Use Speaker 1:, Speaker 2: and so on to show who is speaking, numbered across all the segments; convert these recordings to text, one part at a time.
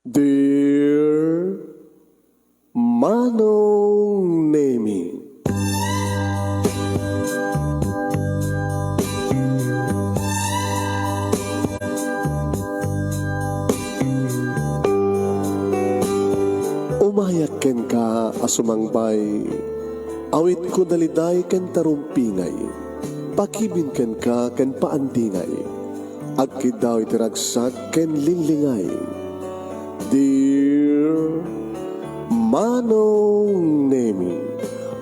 Speaker 1: Dear Manong Nemi, umayak ken ka asumangbay, awit ko daliday ken tarumpingay, pakibin ken ka ken paandingay, agkid daw itiragsak ken linglingay. Dear Manong Nemi,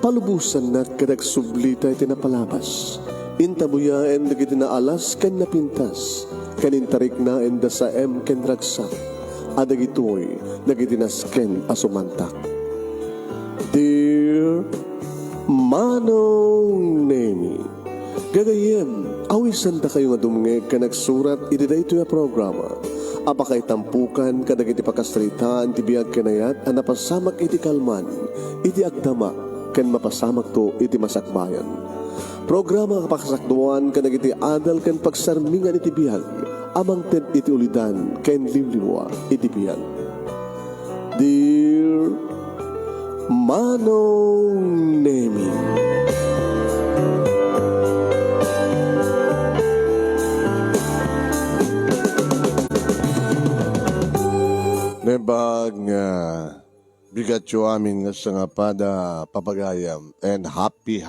Speaker 1: palubusan na kadag sublita iti napalabas, intabuya en dagiti naalas ken napintas, kanintarik na en dasa ken ragsak, adagitoy dagiti nasken asumantak. Dear Manong Nemi, gagayem, awisan ta kayo nga dumngeg ka nagsurat iti daytoy a programa. Apakay tampukan kadagiti pakastrita ti biag kanayat a napasamak iti kalman, iti agdama, ken mapasamak to iti masakbayan. Programa kapakasakduan kadagiti adal ken pagsarmingan iti biag, amang ted iti ulidan ken limliwa iti biag. Dear Manong Nemi, nebag nga bigat yo amin nga sa nga pada papagayam and happy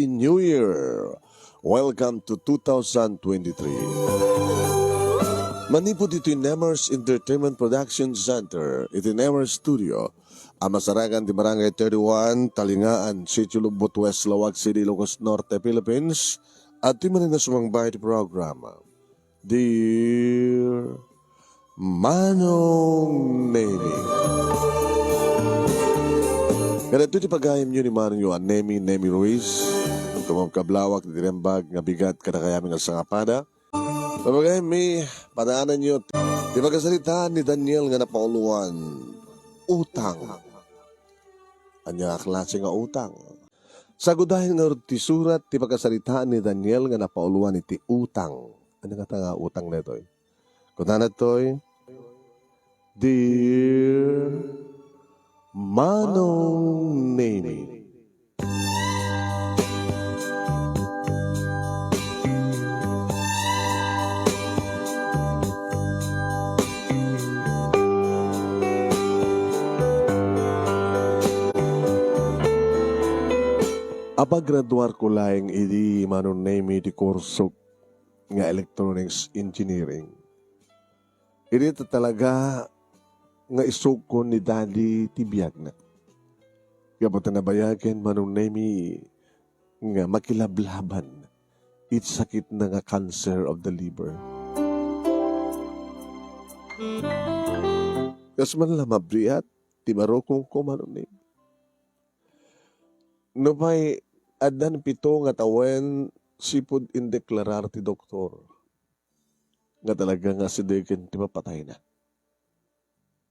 Speaker 1: New Year! Welcome to 2023. Manipod ito yung Nemers Entertainment Production Center, ito yung Nemers Studio, ang masaragan di Barangay 31, Talingaan, Sitio Lubot West, Lawag City, Ilocos Norte, Philippines, at di man na sumangbay iti programa. Dear Manong Nemi, ganito iti pagayam nyo ni Manong yo Nemi Ruiz, kumabkablawak di tirembag nga bigat kada kayamin nga sangapada. Pagayam mi, padaanan nyo, di pagkasalitaan ni Daniel nga napauluan, utang. Anya klase nga utang. Sagudahin nga ti surat, di pagkasalitaan ni Daniel nga napauluan iti utang. Ano nga nga utang na ito? Kunana to'y, Dear Manong Nemi, apagraduar ko laing idi Manong Nemi di kurso nga electronics engineering. Ito talaga nga isukon ni Daddy tibiyag na. Kapag nabayagan Manong Nemi nga makilablaban it sakit na nga cancer of the liver. Kas man lang mabriat, ti marokong ko Manong Nemi. No may adan pito nga tawen sipod indeklarar ti doktor. Nga talaga nga si Deacon ti mapatay na.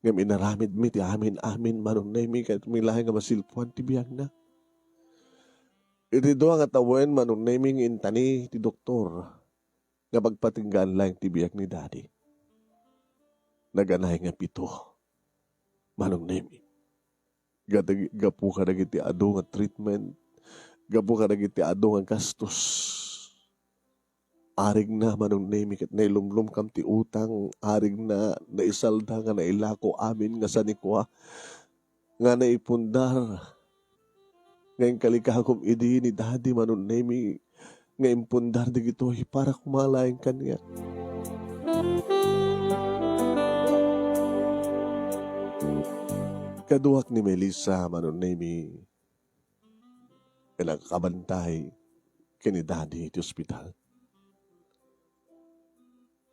Speaker 1: Nga minaramid mi ti amin Manong Nemi kahit milahay nga masilpuan ti biyag na. Iti doa nga tawen Manong Nemi ng intani ti doktor nga pagpatinggaan lang ti biyag ni Daddy. Naganay nga pito Manong Nemi. Gapu ka nagiti ado nga treatment, gapu ka nagiti ado nga gastos. Arig na Manong Nemi kat nailumlum kam ti utang, arig na naisalda nga nailako amin nga sanikwa, nga naipundar. Ngayon kalikagom idi ni Daddy Manong Nemi, nga impundar di gito'y para kumalaing kanya. Kaduak ni Melissa Manong Nemi, nagkabantay kini Daddy iti ospital.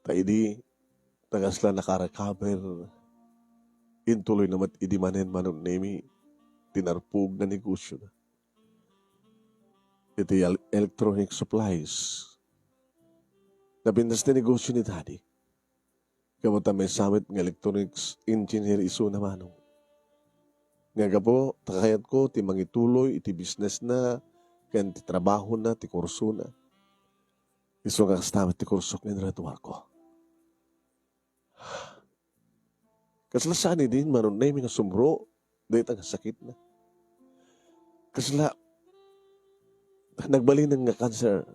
Speaker 1: Taidi, tagasla nakarecover, intuloy naman idimanen Manong Nemi, tinarpug na negosyo na. Iti electronic supplies. Nabindas na negosyo ni Daddy. Kamuta may summit ng electronics engineer iso na Manong. Nga po, takayat ko, ti mangituloy, iti business na, kan ti trabaho na, ti kurso na. Iso nga kastamat ti kursok ni Raduar ko. Kasla saan din manon na nga sumro. Dahil ang sakit na. Kasla nagbali ng nga cancer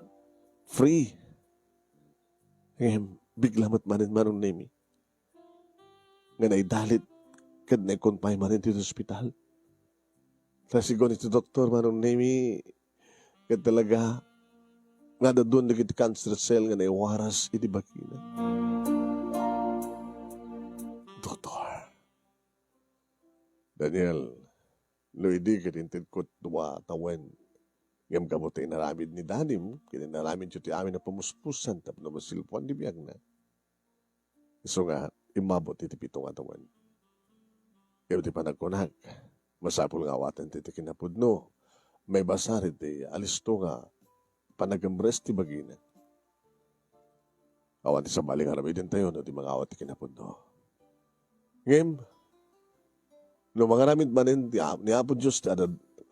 Speaker 1: free. Ngayon, bigla manin manon na nga naidalit kad na-confine manin dito sa ospital. Tapos sigon ito doktor manon na kad talaga nga na doon nagit cancer cell nga naiwaras iti bakina. Doktor. Daniel, no hindi kinintid ko tawen. Ngam kabutay naramid ni Danim, kininaramid siya ti amin na pamuspusan, tap na masilpuan di biyag na. So nga, imabot iti pitong atawan. Kaya ti panagkunag, masapul nga awatan ti kinapudno, may basarit ti alisto nga, panagambres ti bagina. Awan ti sa maling haramid din tayo, no, ti mga awat ti kinapudno. Ngayon, no mga ramid manin, ni Apo Diyos,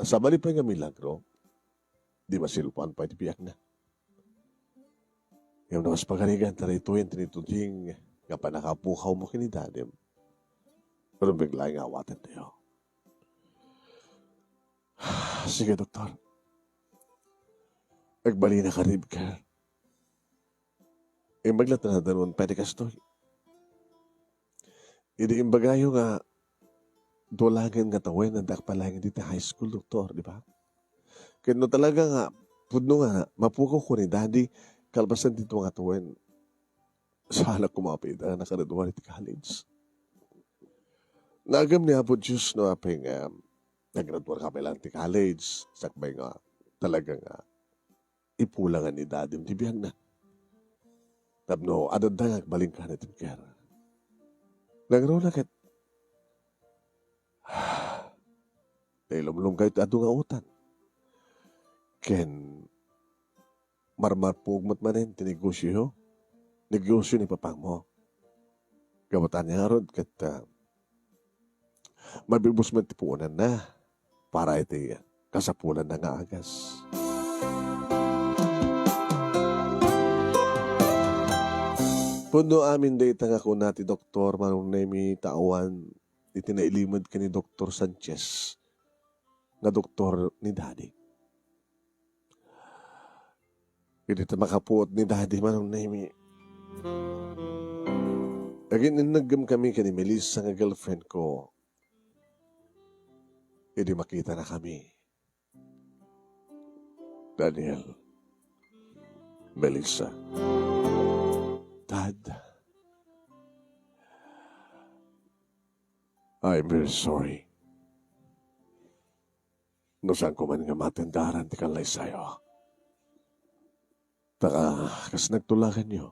Speaker 1: sa bali pa nga milagro, di masilpuan pa iti biyak na. Yung nawas pagkanigan, tarituin, tinituding, nga panakapukaw mo kinidanim. Pero bigla nga awatan tayo. Sige, doktor. Nagbali na karib ka. Maglat na danon, pwede ka stoy. Hindi imbagayo nga, dulagan nga tawin, nandak palagi dito high school, doktor, di ba? Kaya no talaga nga, pudno nga, mapukaw ko ni daddy, kalbasan dito nga tawin. Sana kumapit na nakaraduan iti college. Nagam niya po Diyos no aping nagraduan ka lang ti college. Sakbay nga talaga nga ipulangan ni daddy ti biyag na. Tapno, adadangag baling ka na timker. Nagro na kat lumlong kayo ito nga utan. Ken marmarpugmat manin tinegosyo. Negosyo ni papang mo. Gabatan niya rod kat mabibus man tipunan na para iti kasapulan na nga agas. Puno amin day tanga ko nati doktor manong nemi tawan iti nailimad ka ni Dr. Sanchez na doktor ni daddy. Hindi ta makapuot ni daddy manong nemi. Again, ninagam kami ka ni Melissa nga girlfriend ko. Hindi makita na kami. Daniel, Melissa, Dad, I'm very sorry. No saan ko man nga matendaran ti kalay sayo. Taka, kas nagtulakan niyo.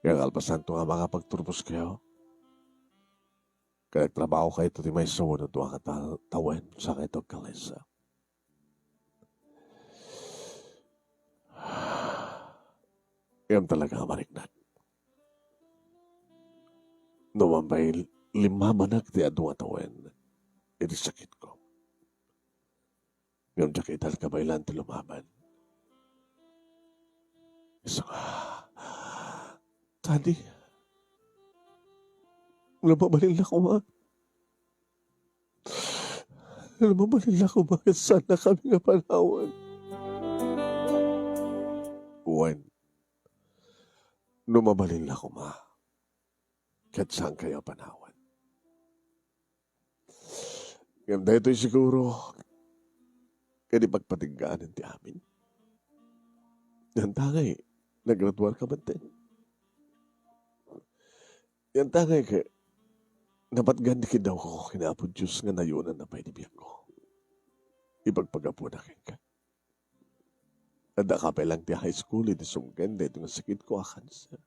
Speaker 1: Kaya kalpasan to nga mga pagturbos kayo. Kaya trabaho kayo ito di may suwan at mga tawen sa kayo itong kalesa. Kaya talaga mariknan. Naman ba'y 5 manak di adunga tawen, iti sakit ko. Ngayon siya kital kabaylan ti lumaban. Isa nga, Daddy, lumabalila ko ma. Lumabalila ko ma. Sana kami nga panawan. Uwan, lumabalila ko ma. Kahit saan kayo panawan. Ganda ito'y siguro kaya di pagpatinggaan ti amin. Yan tangay, nagradual ka ba din? Yan tangay ka, napatgan di daw ko kinapod Diyos nga nayunan na pa'y dibiyak ko. Ipagpagapo na ka. Nada ka pa lang ti high school, iti sumgan, dahil nga sakit ko cancer.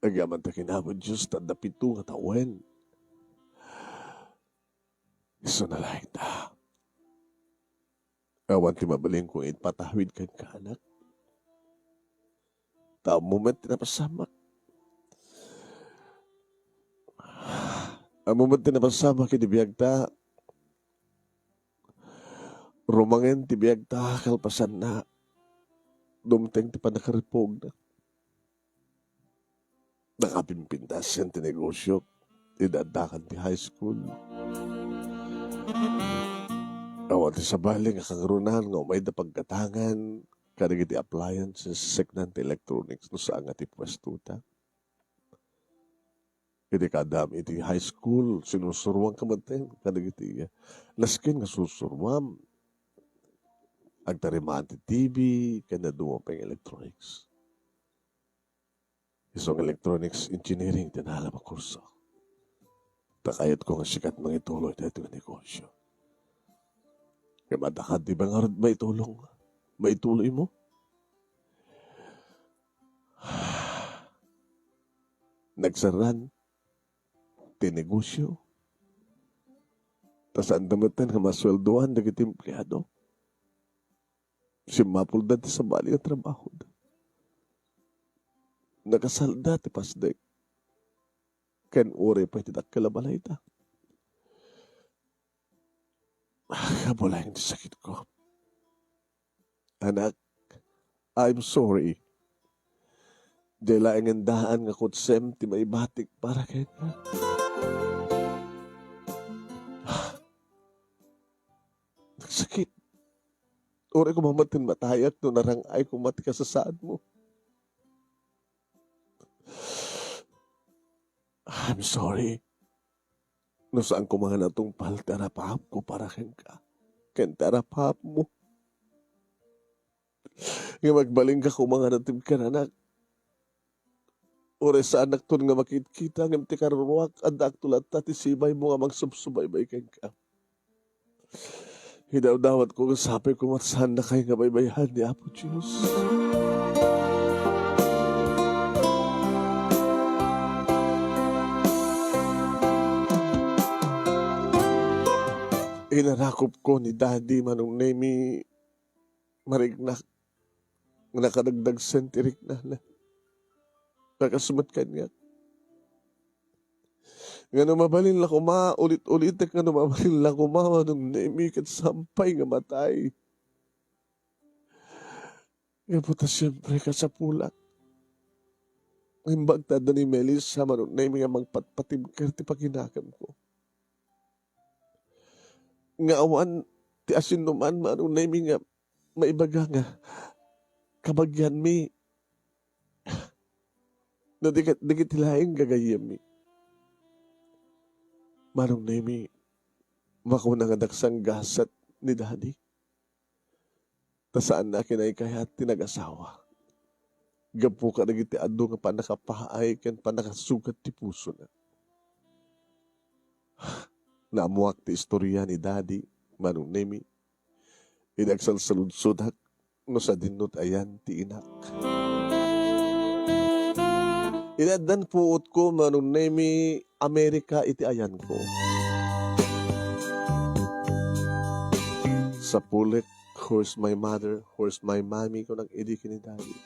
Speaker 1: Agaman ta kinapod Diyos, tanda 7 nga tawen. Iso na lang ta. Awan ti mabaling kong itpatawid kang kaanak. Taong moment tinapasamak. Ang moment tinapasamak kinibiyag ta. Rumangin ti biyag ta kalpasan na. Dumteng ti panakaripog na. nakapimpintas yan ti negosyo, idadakan ti high school. Awan ti sabali nga kangarunan nga umay da pagkatangan, kadagiti appliances, seknan ti electronics, no saan nga ti pwestuta. Iti kadam iti high school, sinusurwang kamaten, kadagiti naskin nga susurwam, agtarimaan ti TV, kaya dumapang electronics. Isang electronics engineering, tinala ma kurso. Takayat ko nga sikat mga ituloy na ito negosyo. Kaya madakad, di ba nga maitulong? Maituloy mo? Nagsaran, tinegosyo. Tas ang damatan nga masweldohan, nagiti empleyado. Simapuldan ti sa bali nga trabaho. Nakasalda ti pasdek. Ken ore pa iti dakalabalay ta. Kabula yung sakit ko. Anak, I'm sorry. Di laing ang daan nga kutsem ti maibatik para kaya ka. Nagsakit. Ore ko mamatin matayak no narangay kung mati ka sa saan mo. I'm sorry. No saan ko mga natungpal, tarapahap ko para kang ka. Ken tarapahap mo. Nga magbaling ka kung mga natim ka na anak. Ore sa anak ton nga makikita, ng ti karuruak, adak tulat tati sibay mo nga magsubsubaybay kang ka. Hidaw-dawat ko nga sabi ko matsahan na kayo nga baybayhan ni Apo Diyos. Inarakop ko ni Daddy manong nemi marignak nakadagdag sentirik na nakasumat kanya. Nga mabalin lang kuma, ulit-ulitek nga mabalin lang kuma manong nemi kat sampay nga matay. Nga puta siyempre ka sa pulak. Imbag tada ni Melissa manong nemi nga magpatpatim ka ti paginakam ko. Nga awan ti asin numan manong nemi nga maibaga nga kabagyan mi na dikit tilaing gagayam mi manong nemi makuna nga daksang gasat ni Daddy ta saan na kinay kaya tinag-asawa gapu ka nagiti ado nga panakapahay ken panakasugat ti puso na. Naamuak ti istorya ni Daddy, manong nemi, inagsal sa ludsudak, no sa dinot ayan ti inak. Inadan puot ko, manong nemi, Amerika iti ayan ko. Sa pulik, where's my mother, where's my mommy, ko nang idiki ni Daddy.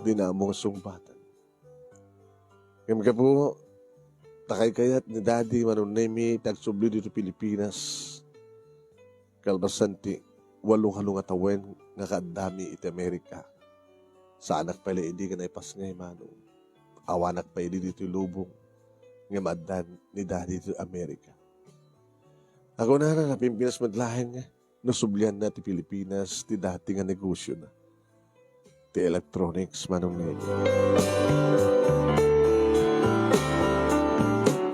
Speaker 1: Dinamong sumbatan. Kaya po, takay kayat ni Daddy manong nemi tagsubli dito Pilipinas. Kalbasan ti 8 nga tawen nga kadami iti Amerika. Sa anak pala hindi ka naipas ngay manong. Awanak pa hindi dito lubong nga madan ni Daddy dito Amerika. Ako na Pilipinas madlahen nga. Nasublihan na ti Pilipinas ti dati nga negosyo na. Ti electronics manong nemi.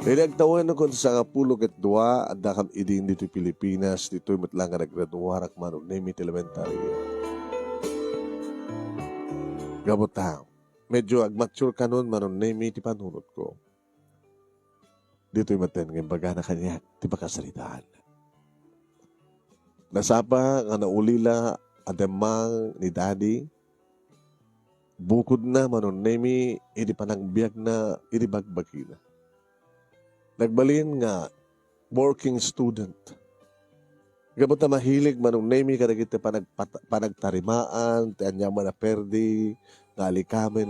Speaker 1: Nagtawan na kung sa 12 ada kam idin dito Pilipinas, dito'y matlang nga naggraduarak manong nemi elementary. Gabota, medyo agmature ka nun manong nemi ti panunod ko. Dito'y maten ng baga na kanya, ti bakasalitaan. Nasapa nga naulila ademang ni Daddy, bukod na manong nemi, hindi panagbiag na, hindi bagbagi na. Nagbalin nga, working student. Gabot na mahilig manong nemi kadagiti panagtarimaan, tianya man na perdi, nga alikamen,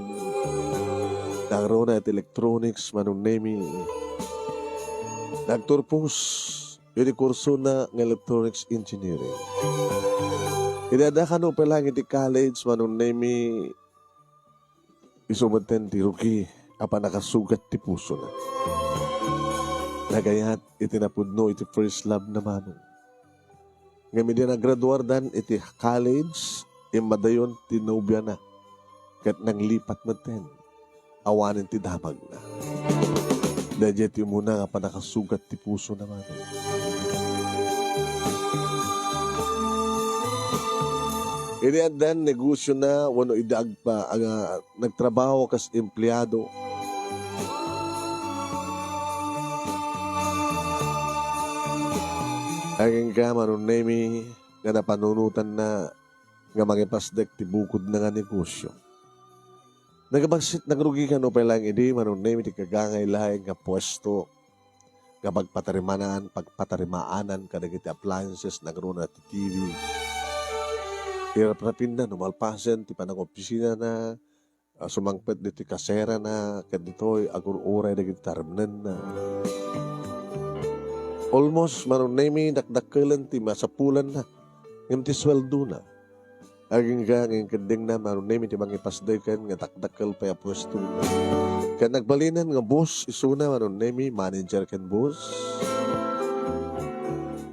Speaker 1: nagro na at electronics manong nemi. Nagturpos, yun kurso na ng electronics engineering. Idadakan pa lang iti college manong nemi, isumunten ti Ruki apan nakasugat ti puso na. Nagayat iti napudno iti first love na manong. Ngayon din nagraduar dan iti college, imadayon ti nobya na. Kat nang lipat mo ten, awanin ti damag na. Dahil ti muna nga pa nakasugat ti puso na manong. Iniandan, negosyo na, wano idaag pa, nagtrabaho kas empleyado. Aging ka, manunemi, nga napanunutan na, nga mangipasdek ti bukod na nga negosyo. Nagabagsit, nagrugi ka no pa lang, hindi, manunemi, ti kagangay laing nga pwesto, nga pagpatarimaanan, kadagiti appliances, nagruna ti TV. Hirap-rapin na, numalpasan, ti panang opisina na, sumangpet dito kasera na, kadito'y agur-uray na gitarmnan na. Almost, manunemi, nakdakalan, ti masapulan na, ngayon ti sweldo na. Aging ka, ngayon kading na, manunemi, ti mangipasday kan, nga takdakal pa ya pwesto na. Kaya nagbalinan nga boss, isuna, manunemi, manager kan boss.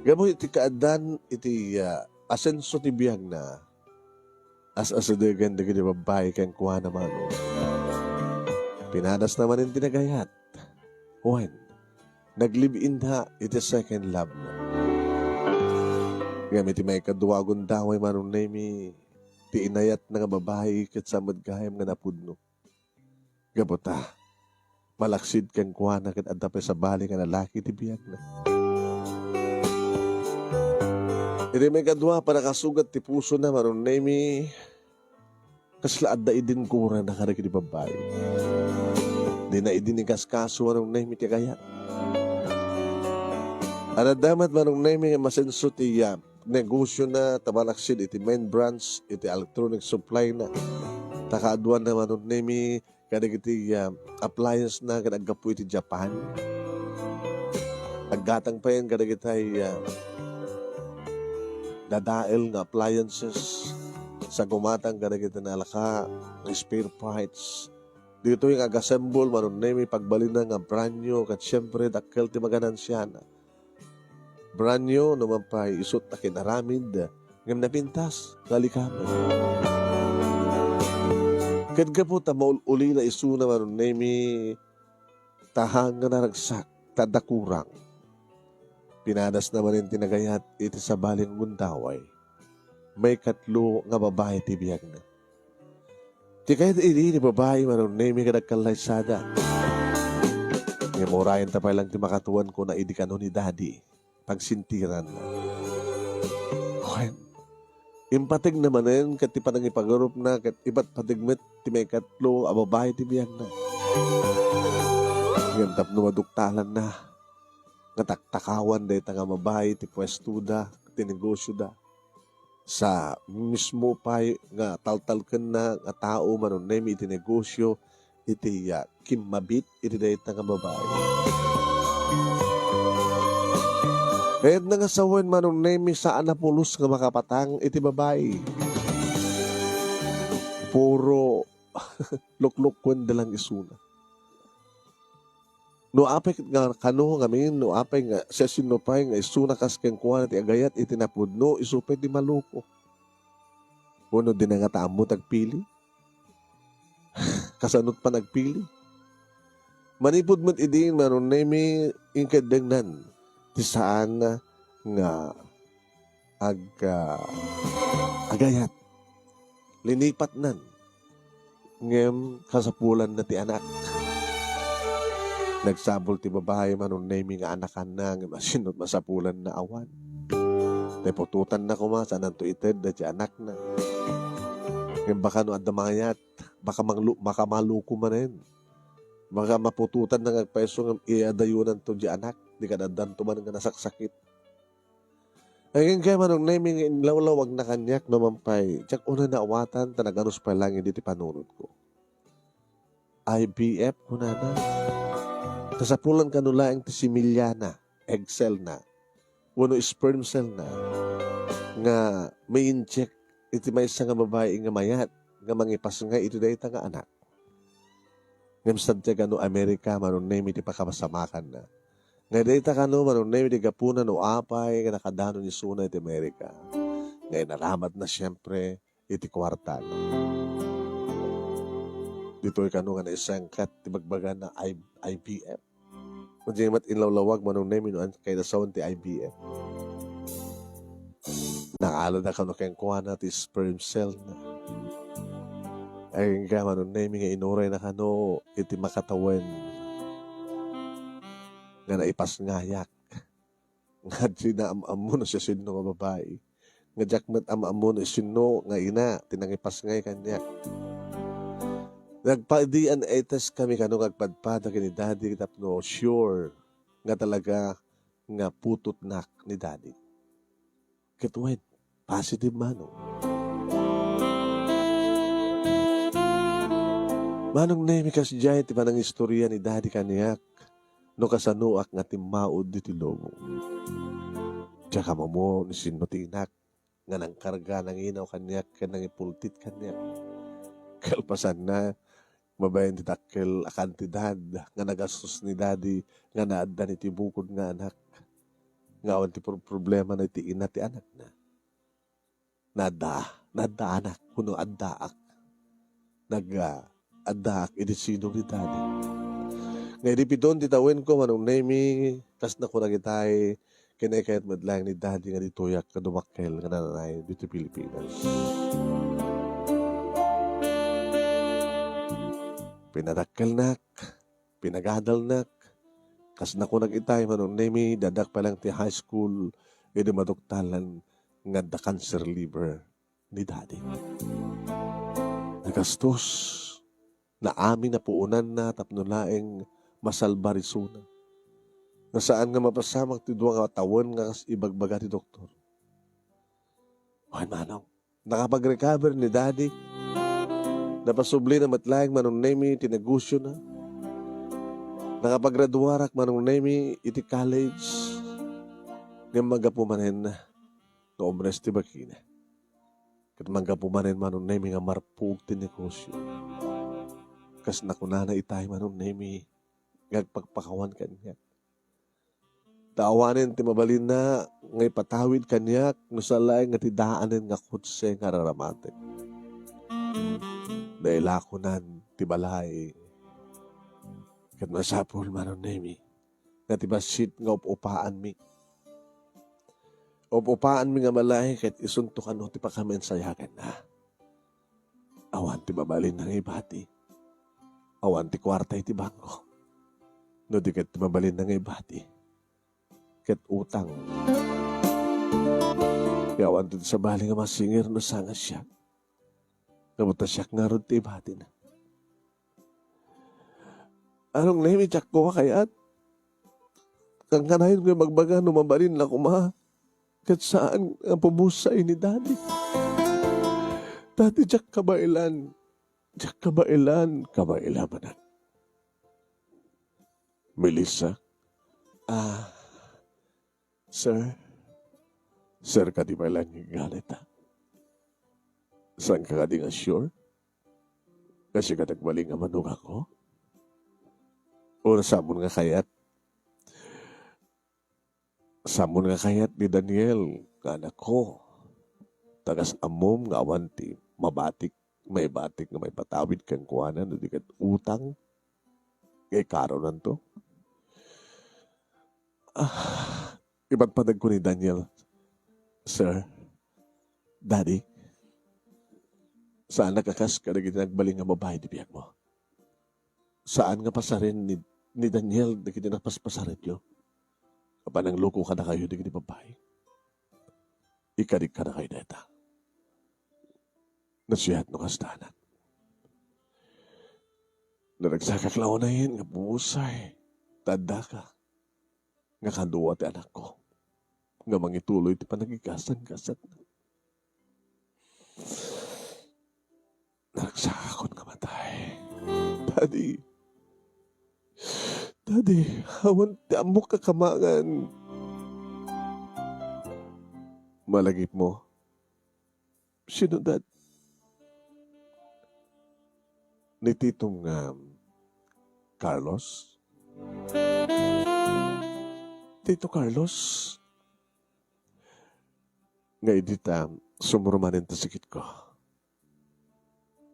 Speaker 1: Gamo iti kaadan, iti asenso ti biyag na, as-asadagan na gini babae kang kuha naman. Pinadas naman yung tinagayat. When? Nag-live-in na, iti second love na. Gamit may kaduwagon daway manunemi, ti inayat na nga babae kat sa madgahim nga napudno. Gabota, malaksid kang kuha na kat adapay sa bali nga lalaki ti biyag na. Iti may kadwa para kasugat ti puso na manunemi, kaslaad da idin kura na karag di babae. Di na idin ikaskaso manunemi ti kayat. Anadamat manunemi nga masenso ti negosyo na tabalaksid iti main branch, iti electronic supply na. Takaaduan na manunemi kadag iti appliance na kadaggapu iti Japan. Aggatang pa yan kadag iti dadael nga appliances sa gumatang kadag iti nalaka ng spare parts. Dito yung ag-assemble manunemi pagbali na nga brand new kat syempre dakkel ti maganansyana. Brand new naman pa isot na kinaramid ngam napintas kalikaman. Kadga po ta maululi na isu na manunemi tahang nga naragsak tadakurang. Pinadas naman yung tinagayat iti sa baling mundaway. May katlo nga babae ti biyag na. Ti kahit ini ni babae manunemi kadagkalaysada. Ngayon morayan tapay lang ti makatuan ko na idi kano ni daddy. Pagsintiran na. Okay. Impatig naman yan, kat ti panang ipagarup na, kat iba't patigmet, ti may katlo, ababay, ti biyag na. Ngayon tapno maduktalan na. Nga taktakawan dahi nga mabay, ti pwesto da, ti negosyo da. Sa mismo pa nga taltalken na nga tao manunemi iti negosyo, iti kimmabit, iti dahi nga mabay. Kahit na nga sawen manunemi sa anapulos nga makapatang iti babae. Puro luklukwen dalang isuna. No apay nga kano ngamin, no apay nga siya sinupay nga isuna kas keng kuha iti agayat iti napudno, isupay di maluko. Puno din nga taamo tagpili. Kasanot pa nagpili. Manipod mo't idin manunemi inkadengnan. Ti saan nga agayat linipat nan ngem kasapulan na ti anak nagsabol ti babae manunemi nga anakan na ngem asinot masapulan na awan tepututan na kuma sanan to ited da ti anak na ngem baka no adda mayat baka maluko manen baka mapututan na ngagpaiso ngem iadayunan to ti anak di ka dadan tuman nga nasaksakit. Ngayon kaya manong naming inlawlawag na kanyak naman pa'y tsak una na awatan tanaganos pa lang hindi ti panunod ko. IVF ko na na. Kasapulan ka nula ang tisimilya na, egg cell na, wano sperm cell na, nga may inject iti may isa nga babae nga mayat, nga mangipas nga ito dahi nga anak. Ngam sadya ka no Amerika, manunay iti pakabasamakan na. Nga data ka no, manunay iti gapunan no apay, nga nakadano ni Suna iti Amerika. Ngayon nalamat na siyempre, iti kwarta. No? Dito ka no nga na isang kat, tibagbaga na IBF. Kung di mat inlawlawag, manunay minuan kay nasawan ti IBF. Nakaalad na ka no kayang kuha na ti sperm cell na. Ay nga manunay nga inuray na ka no, iti makatawan. Nga naipas ngayak. Nga di na am-am na siya sino nga babae. Nga jakmat am-am na sino nga ina, tinangipas ngay kanya. Nagpa-DNA test kami kano nagpadpada kini daddy tapno sure nga talaga nga putot nak ni daddy. Kituwid, positive manong. Manong nemi kas jay ti panang istorya ni daddy kaniyak no kasanuak nga timaod diti lobo. Tsaka mo ni sinmatinak nga nang karga ng inaw kaniyak kanang ipultit kaniyak. Kalpasan na mabayan ti takkel a kantidad nga nagastos ni daddy nga naadda ni ti bukod nga anak. Nga awan ti problema na ti ina ti anak na. Nada anak kuno addaak. Addaak iti sino ni daddy. Nga idipidon ti tawin ko manong nemi kas na ko nagitay kinakayat madlang ni daddy nga dituyak kadumakkel nga nanay dito Pilipinas. Pinadakkel nak, pinagadal nak, kas na ko nag-itay manong nemi, dadak pa lang ti high school, edi maduktalan nga da cancer liver ni daddy. Nagastos, na amin na puunan na tapno laeng masalbarisuna. Nga saan nga mapasamang ti duwa nga tawon nga ibagbaga ti doktor. Ay manong, nakapag-recover ni daddy, napasubli na matlaing manong nemi tinegosyo na. Nakapaggraduarak manong nemi iti college. Nga magapumanen na nga umres ti bakina. Kat magapumanen manong nemi nga marpug ti negosyo. Kas nakunana itay manong nemi ngagpagpakawan kanya. Taawanin ti mabalin na nga ipatawid kanya no salay nga ti daanin nga kutse nga raramate. Dahil lakonan, tibalay. Kat masapol manon nemi. Nga tibasit nga upupaan mi. Upupaan mi nga malay kat isuntukan no ti pakamen sayagan na. Awan ti mabalin ng ibati. Awan ti kwarta iti bangko. No di kat ti mabalin ng ibati. Kat utang. Awan ti sa bali nga masingir no sanga siya. Nabuta siya nga ron ti ibati na. Anong nemi tsak ko kayat? Kang kanahin ko magbaga numabalin na kuma. Kat saan ang pumusay ni daddy? Daddy, tsak kabailan. Tsak kabailan. Kabaila manan. Melissa? Sir? Sir, ka di ba lang yung galit ha? Saan ka di nga sure? Kasi ka nagmaling nga manong ako? O nasamon nga kayat? Samon nga kayat ni Daniel, nga anak ko. Tagas amom nga awanti, mabatik, may batik nga may patawid kang kuwanan, no di kat utang. Ngay karonan to. Iba't padag ko ni Daniel, Sir, Daddy, saan nakakas ka na ginagbaling nga babae di biyak mo? Saan nga pasarin ni Daniel na kinapaspasarin nyo? Kapanang loko ka na kayo di gini babae? Ikadig ka na kayo neta. Nasiyat no kastanan. Naragsakaklaw na yun nga bumusay. Tanda ka. Nga kanduwa ti anak ko. Nga mangituloy ti panagigasan-gasat na. Nagsakakon nga matay. Daddy, hawan ti amok kakamangan. Malagip mo. Sino dad? Ni titong Carlos? Tito Carlos? Nga edita, sumurmanin ta sikit ko.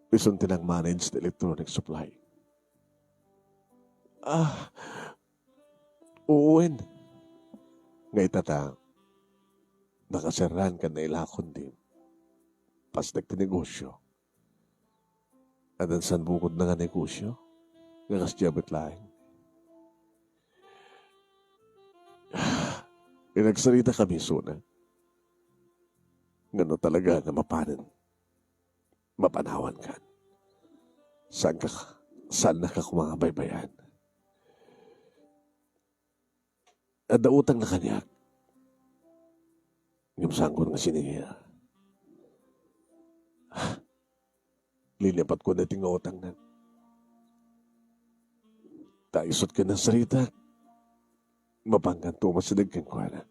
Speaker 1: Ison tinang manage the electronic supply. Uwin. Nga itata, nakasaran ka na ilakon din. Pas nagtinegosyo. At ang san bukod na nga negosyo, nga kasjabot laing. Inagsalita kami suna. Ngano talaga na mapanawan ka. Saan na ka kumangabaybayan? At dautang na kanyak. Yung sangkon nga sinihira. Lilipat ko na utang na. Taisot ka ng sarita. Mapanggan tumas sa dagkan ko na.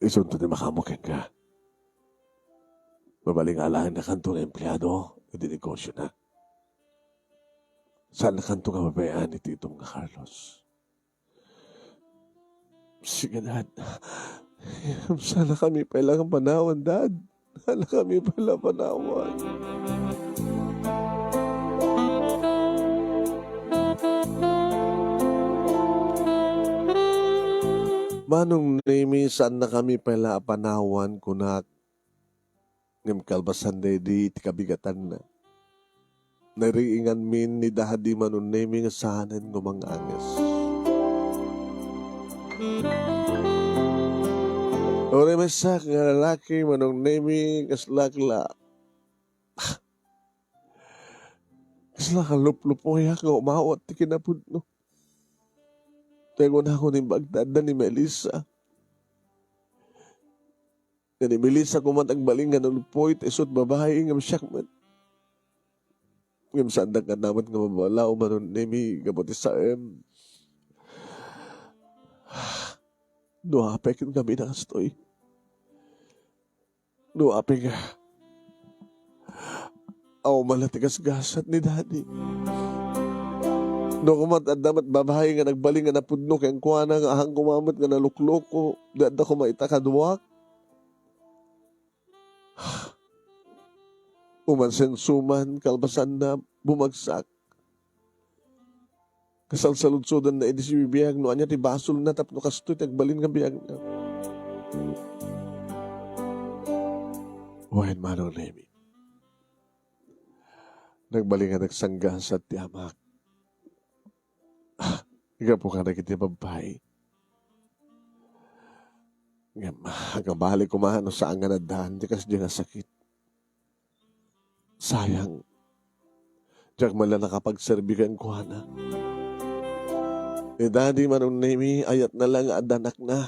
Speaker 1: Isunto na makamukin ka. Mabaling alahan na kanto na empleyado, hindi negosyo na. Saan na kanto nga mabayaan ni Titong nga Carlos? Sige, Dad. Sana kami pailangan panawan, Dad. Sana kami pala panawan. Manong nimi, saan na kami pala panawan kunak ngem kalbasan di tikabigatan na. Nariingan min ni dahadi manon nimi nga sahanan ngumang anges. Ore mesak nga lalaki manong nimi kaslakla. Kaslaka luplupoy nga umawat ti kinapudno. Tengo na ako ni Bagdad na ni Melissa. Na ni Melissa kumatang baling nga nalupoy, isot babae ngam siyak man. Ngam sandang ka naman nga mabala o manon nemi gabuti sa Nuapek yung kami nakastoy. Nuapek nga. Aw malatigas-gasat ni Daddy. No kumat at damat babae nga nagbaling nga napudno kaya kuha na nga ahang kumamot nga nalukloko. Dada ko maita kaduwak. Umansensuman, kalbasan na bumagsak. Kasalsaludsudan na edisi bibiyag no anya ti basol na tapno kastoy tagbalin nga biyag na. Wahin manong Nemi. Nagbaling nga nagsangga sa tiyamak. Ika po ka na kita babae. Hanggang balik kumahano sa nga nadahan, di kasi di nga sakit. Sayang. Diyak man lang nakapagserbigan ko na. Daddy manong Nemi, ayat na lang adanak na.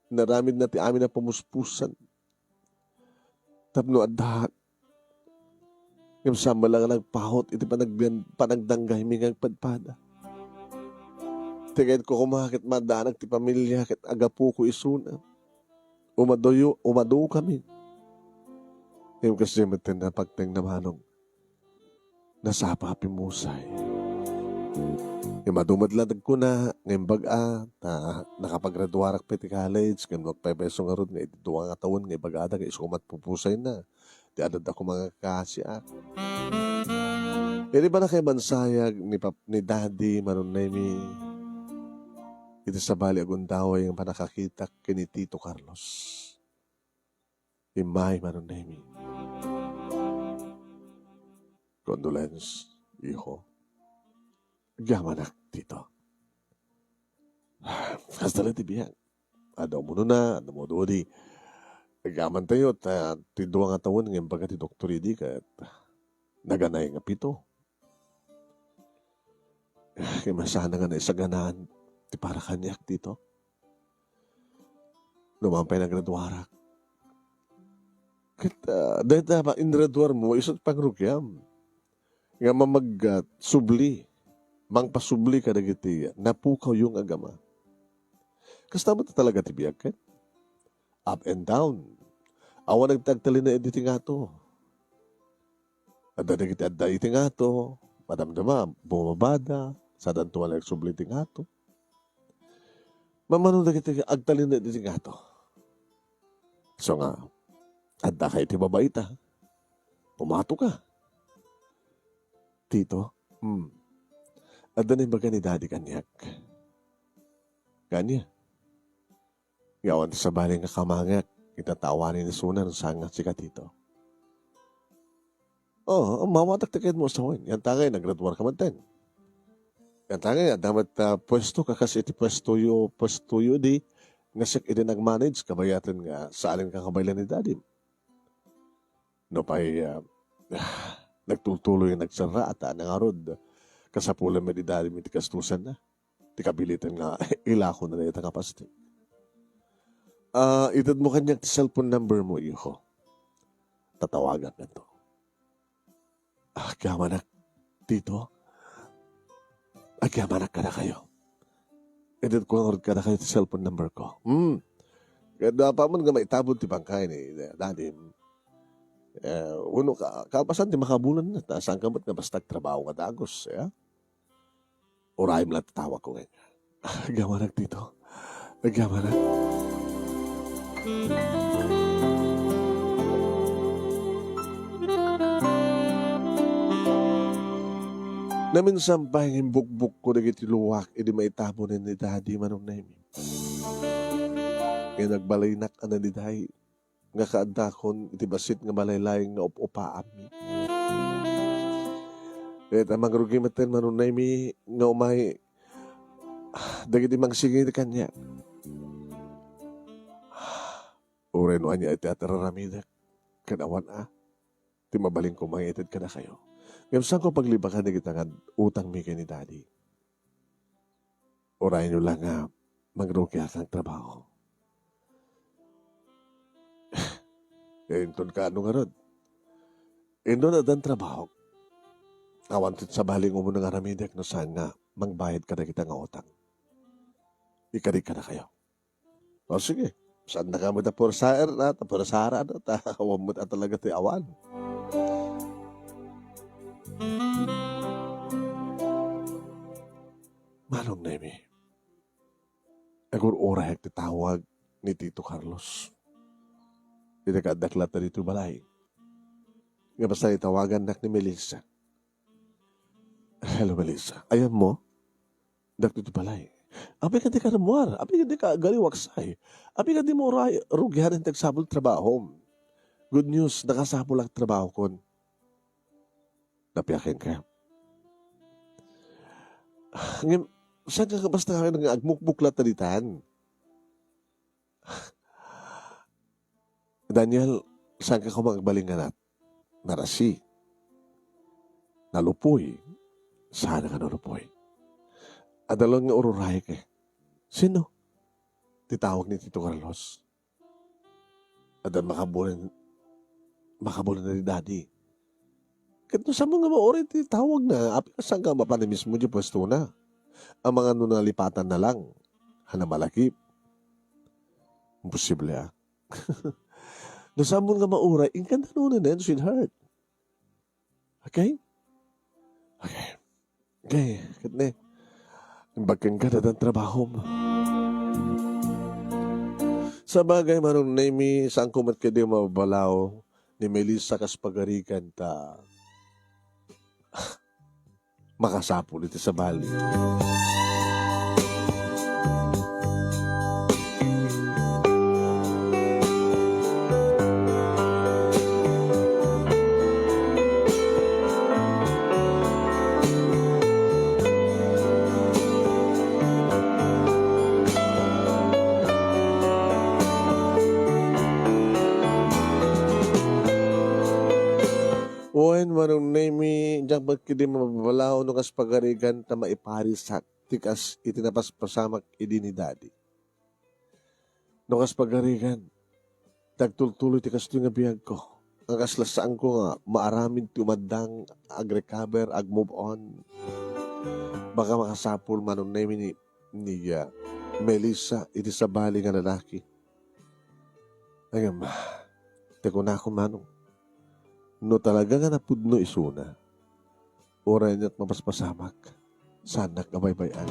Speaker 1: Naramid na ti amin na pumuspusan. Tapno adahan. Yung sama lang nagpahot, iti panagdanggay mingang padpada. Tigayad ko kumakit madanak ti pamilya kit agapu ko isuna. Umado kami. Yung kasi matin na pagteng namanong nasapa pimusay. Yung madumadladag ko na ngayon baga nakapagraduarak piti college ngayon magpaypeso nga ron ngayon duwa nga taon ngayon baga ngayon isukumat pupusay na. Di adad ako mga kasya. Hindi ba na kayo mansayag ni Daddy manon na ito sa bali agundaway ang panakakita kini Tito Carlos. Imay manon na condolence, iho. Gamanak, Tito. Kastala tibiyang. Adaw mo na, ano mo doon di. Nagaman tayo at tiduwa nga taon ngayon baga ti Dr. Idi kat naganay nga pito. Kaya masana nga na isaganan ti para kanyak dito. Numampay na graduarak. Dahil ba ingraduar mo, isot pangrugyam. Nga subli. Mangpasubli ka na giti. Napukaw yung agama. Kasta mo talaga tibiyag ka? Up and down. Awan nagtagtali na editi nga to. Adda na kita adda iti nga to. madamdama, bumabada, sa dantuan ang subliting ato. Mamanong na kita, agtalin na din ato. So nga, anda kayo ti babaita, pumato ka. Tito, anda na yung baga ni daddy kanyak. Kanya. Gawan sa baling nga kamangak, itatawanin ni Sunan sa nga si Katito. Oh, mawatak-takit mo sa huwin. Yan tagay, naggraduar ka man ten. Yan tagay, damat pwesto ka kasi iti pwesto yu di, nga siya iti nag-manage, kabayatan nga sa alin kang kabaylan ni daddy. No pa'y nagtutuloy nagsara at nangarod, kasapulan mo ni daddy, iti kastusan na. Iti kabilitan nga, ilako na na itang kapastik. Itad mo kanyang cellphone number mo, iho. Tatawagan na to. Kamanak, tito. Kamanak ka na kayo. Itad ko nga ka na kayo sa cellphone number ko. Kaya pa man nga maitabod ti bangkay ni daddy. Uno ka, kapasan ti makabulan na. Saan ka ba't nga basta trabaho ka dagos. Uray mo lang tatawag ko ngayon. Kamanak, tito. Kamanak. Namin sampay ng bukbuk ko na gitiluwak, edi maitabo na ni daddy manong namin. Kaya nagbalinak na ni daddy, nga kaandakon, iti basit nga malaylayang nga up-upaan mi. Kaya tamang rugi maten manong namin, nga umay, dagiti mangsingin kanya. Uray no anya iti atararamidak, kanawan ti mabaling kumayetid ka na kayo. Ngayon saan ko paglibakan na kita nga utang mi kay ni daddy? Uray nyo lang nga, magruki akang trabaho. Inton ka ano nga rod? Indo na dan trabaho. Awantit sa baling mo ng aramidak no saan nga, mangbayad ka na kita nga utang. Ikarik ka na kayo. O sige. Saan na ka mo tapursaer na, tapursara na, tawag mo na talaga ti awan. Manong nemi, agur ora hek titawag ni Tito Carlos. Hindi ka adaklat na dito balay. Nga basta itawagan nak ni Melissa. Hello Melissa, ayan mo? Dak dito balay. Abi ka di ka namuar, abi ka di ka galiwaksay, abi ka di mo rugihan ng tagsabol trabaho. Good news, nakasabol ang trabaho kon. Napiyakin ka. Ngayon, saan ka basta kayo nang agmukbuklat na ditan? Daniel, saan ka kumagbalingan at narasi? Nalupoy. Sana ka nalupoy. Adalon nga ururay ka. Sino? Titawag ni Tito Carlos. Adan makabulan na ni daddy. Kato sa mga maori titawag na. Api saan ka mapanimis mo di pwesto na. Ang mga nunalipatan na lang. Hanamalakip. Imposible Nasamon nga mauray, ingkanda nuna na yun, sweetheart. Okay? Okay. Okay, katne. Bagkang ka na ng trabaho mo. Sa bagay manong naimi, saan kumat ka di mabalaw ni Melissa kas pagarikan ta makasapul ito sa bali. Oen manong naimi, diyan ba't kidi mababalaw no kas pagarigan ta maiparisat tikas itinapas pasamak idi ni daddy. No kas pagarigan, tagtultuloy tikas ito nga biyag ko. Ang kaslasaan ko nga, maaramin tumadang ag-recover, ag-move on. Baka makasapul manong naimi ni Melissa, iti sa bali nga lalaki. Ayun, teko na ako manong. No talaga nga napudno isuna, Oray niya't mapaspasamak. Sana kabaybayan.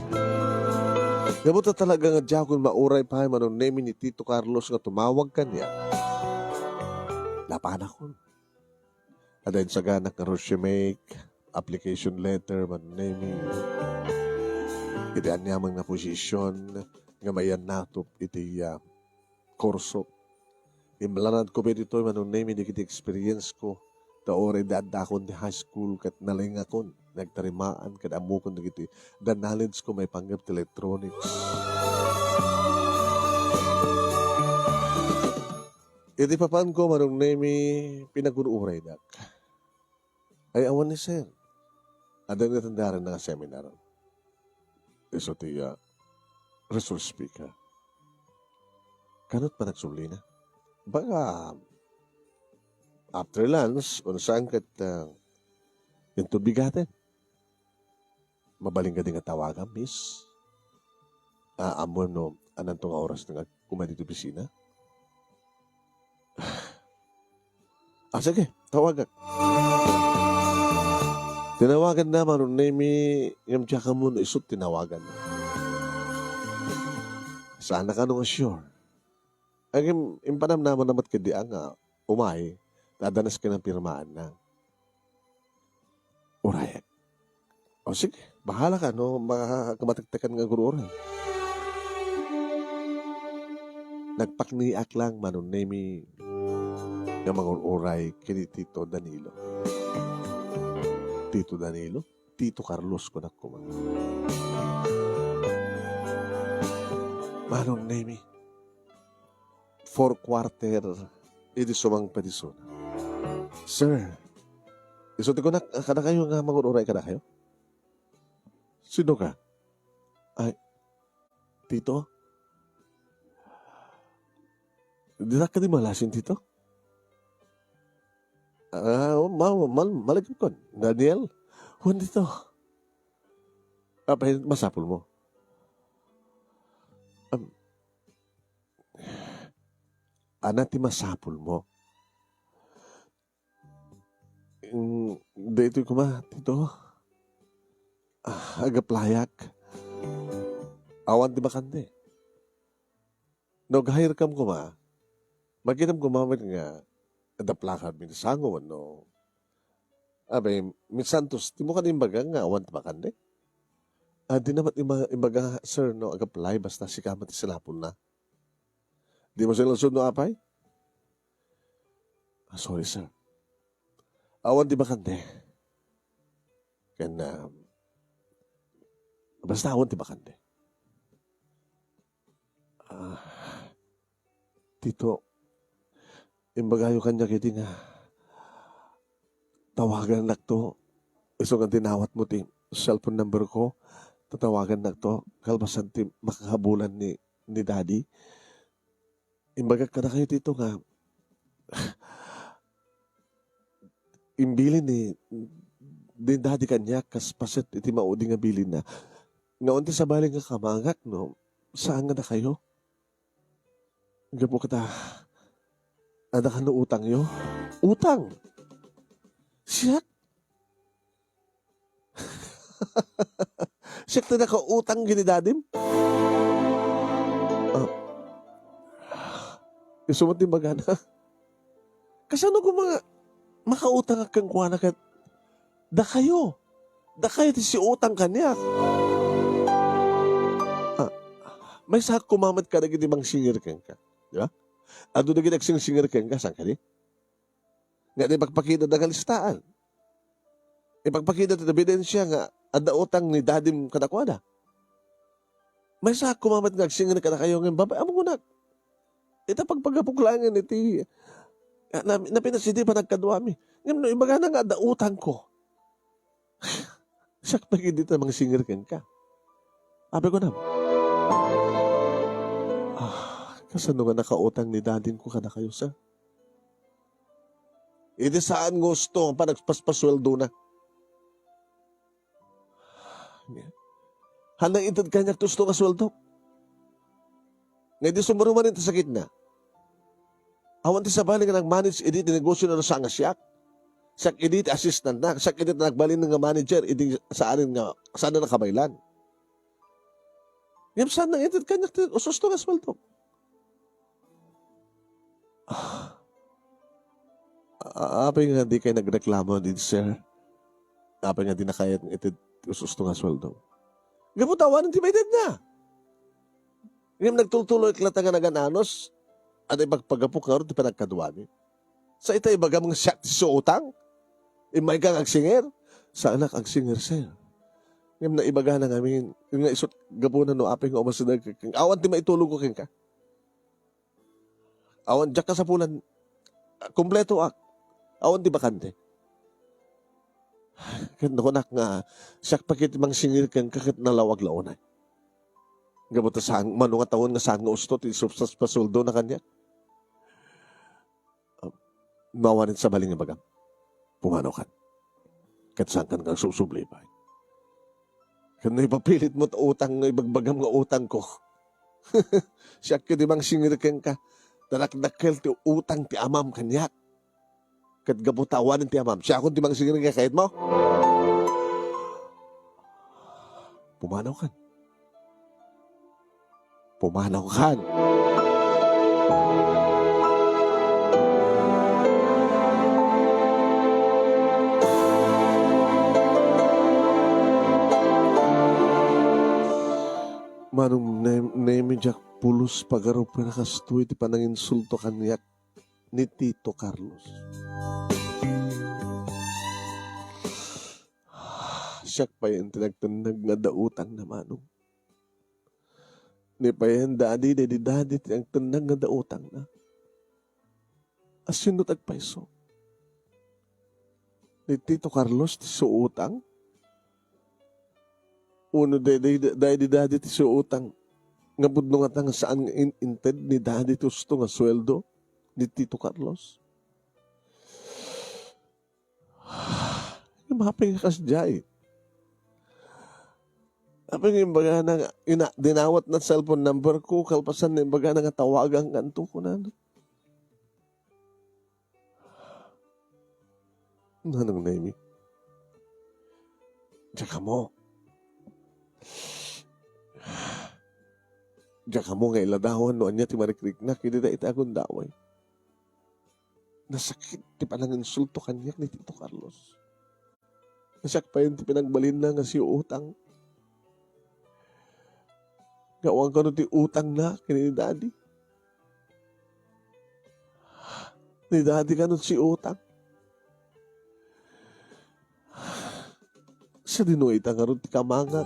Speaker 1: Gabuta talaga nga diya kung mauray pa manong name ni Tito Carlos nga tumawag kanya. Lapan ako. Adayin sa ganak nga resume, application letter, manong name. Iti anyamang na posisyon nga mayan natop iti kurso. Imlanad ko pa dito manong name, hindi kiti experience ko. Taore dadakon di high school kat naling akon. Nagtarimaan kat amukon na kiti. The knowledge ko may panggap ti electronics. Iti papan ko manong name pinagunuray dak. Ay awan ni sir. Ada nga tandaran na seminar. Iso ti resource speaker. Kanot pa nagsuli na? Baka after lunch, unsaan kat yung tubigatin. Mabaling ka din nga tawagan, miss. Amon no, anong tong oras na kumadi dito pisina? Sige, tawagan. Tinawagan na, manong name yung tsaka mo na isot, tinawagan na. Sana ka nung sure. Ang impanam naman namat ka di ang umay, dadanas ka ng pirmaan na. Uray. O sige, bahala ka, no? Makamatagtakan nga gururan. Nagpakniak lang manon nemi nga mga uray kini Tito Danilo. Tito Danilo? Tito Carlos ko na kuma. Manon nemi 4 quarter iti sumang pedisona. Sir, isunti ko na kada kayo nga mangunuray kada kayo? Sino ka? Ay, Tito? Di na ka di malasin, Tito? Malagip ko. Daniel? Huwag dito. Masapul mo. Anati masapul mo. Dito ko ma, Tito. Agaplayak. Awan di ba kande? Nag-hire kam ko ma. Maginam gumamit nga. Adaplakad minasango no. Abay, minsantos, di mo ka imbaga nga awan di ba kande? Di naman imbaga, sir, no, agaplay, basta si kamat isilapon na. Di mo silang sunod no apay? Sorry, sir. Awan di ba kande? Kaya basta awan di ba kande? Tito, imbagayo kanya kiti nga tawagan na to. Iso nga tinawat mo ti cellphone number ko. Tatawagan na to. Kalbasan ti makakabulan ni daddy. Imbagak ka na kayo dito nga imbilin ni daddy kanya kas paset iti maudi nga bilin na. Ngaon ti sa baling nga kamangak no. Saan nga na kayo? Gapo kita ada ka no utang yo? Utang? Siyak? Siyak na naka-utang gini dadim? Isumot din magana. Kasi ano kung mga makautang kang kuwana kat da kayo ti si utang kanya. May sak kumamat ka na gini bang singer kang ka. Di ba? Ado na gini singer kang ka, saan ka di? Nga di pagpakita na kalistaan. Ipagpakita na ebidensya nga ada utang ni dadim kadakwada. May sak kumamat nga singer ka na kayo ng babay. Amo ko na. Ita pagpagapuklangan iti na pinasidi pa nagkaduami. Ngayon, no, ibaga na nga da utang ko. Siyak na hindi na mga singer ka. Sabi ko na, kasano nga nakautang ni dadin ko kada kayo, sir? Hindi saan gusto pa nagpaspasweldo na. Hanang intad kanya gusto nga sweldo. Ngayon di sumuruman ito sakit na. Awan ti sa bali nga nag-manage iti negosyo na sa nga siyak. Sak edit assistant na, sak edit na nagbalin nga manager, idi saan nga, saan na nakabaylan. Ngam saan na edit kanya, usos to nga sweldo. Apay nga di kayo nagreklamo din, sir. Apay nga di na kaya edit usos to nga sweldo. Gabutawan, di ba edit na? Ngam nagtutuloy klata nga nagananos, at ipagpagapok nga rin, di pa nagkaduwani. Sa ita ibaga mga siyak sa utang, imay kang agsinger, sa anak agsinger, sir. Ngam na ibaga na ngamin, yung nga isot gapunan no, apay nga umasidag, awan ti maitulog ko king ka. Awan, diyak ka sa pulan, kompleto ak, awan ti bakante. Kaya nakunak nga, siyak pakit mang singir kang kakit nalawag launay. Gabuta saan, mano nga taon nga saan nga ustot, isupsas pasuldo na kanya. Mawanin sa baling bagam. Pumano kan. Katsang kan kang susubli ba? Kaya ipapilit mo utang nga ibagbagam nga utang ko. Siya ka di bang singir kang ka, tanakdakkel ti utang ti amam kanyak. Kat gabutawan ti amam. Siya akong di bang singir kang kahit mo? Pumanaw kan. Pumanaw kan. Manong nemejak pulos pagaro pinakastoy ti pananginsulto kanyak ni Tito Carlos. Siyak pa yan tinagtanag nga dautang na manong. Ni pa yan dadi tinagtanag nga dautang na. Asin no tagpaiso. Ni Tito Carlos ti suutang. Uno dadi ti suutang. Nga budno nga tanga saan inted ni dadi ti usto nga sweldo ni Tito Carlos. Maping kasjay. Aping imbaga na dinawat na cellphone number ko, kalpasan na imbaga na nga tawagang kanto ko na. Nanang naimi. Diyan mo. Diyan mo nga iladawan no anya ti marikrik na kinida ita akong daway. Nasakit ti palang insulto kanyak ni Tito Carlos. Nasak pa yun ti pinagbalin na nga si utang. Gawang ka no ti utang na kini daddy. Ni daddy ka no si utang. Sa dinuay ta nga ron ti kamangat.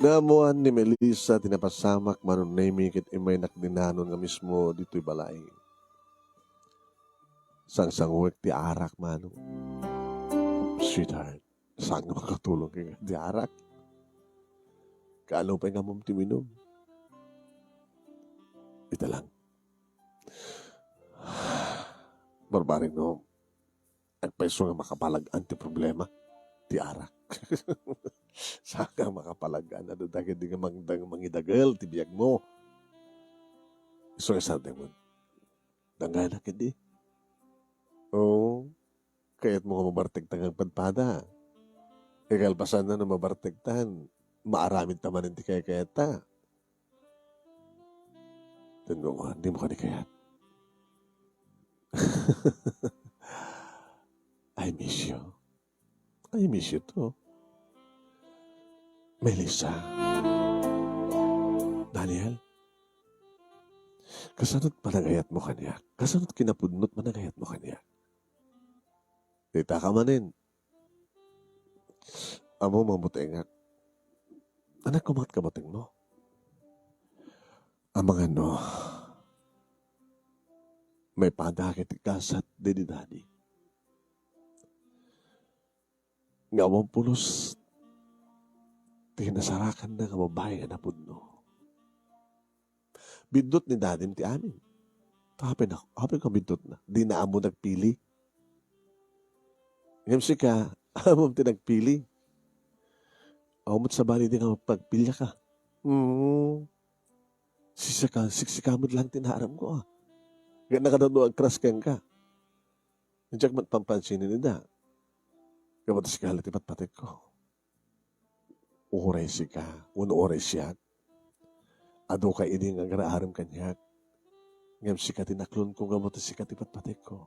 Speaker 1: Namuan ni Melissa tinapasamak manon naimikit imay nakdinanon nga mismo dito'y balay. Sang work ti arak manong. Sweetheart, saan nga makatulong kaya di arak? Kaalaw pa nga mong timinom. Ito lang. Barbaring no, nagpaiso nga makapalagaan ti problema, ti arak. Saka makapalagaan, ano dagad di nga mangidagal, ti biyag mo. Iso nga sa demon. Dangana ka di. Oo, kaya't mo nga mabartagtang ang padpada. Ikalpasan na mabartagtan, maaramid taman hindi kaya ta. Tanda mo, hindi mo ka di kayat. I miss you. I miss you too. Melissa. Daniel. Kasanot managayat mo kanya. Kasanot kinapudnot managayat mo kanya. Dita ka manin. Amo mabutingat. Anak ko mat kabuting mo. Amang ano. May padakit ikasat din ni daddy. Nga mong pulos tinasarakan na nga babae nga napudno. Bindot ni dadim ti amin. Hapin ka bindot na. Di na amo nagpili. Ngayon si ka, amom ti nagpili. Amot sa bali di nga magpagpilya ka. Siksikamot lang tinaram ko ah. Kaya nakadado ang crush kang ka. Nandiyak man pampansinin nila. Kabatas ka halit ipat-patik ko. Uhuray si ka. Unuuray siya. Ado ka ini nga garaaram kanyak. Ngam si ka tinaklon ko kabatas si ka ipat-patik ko.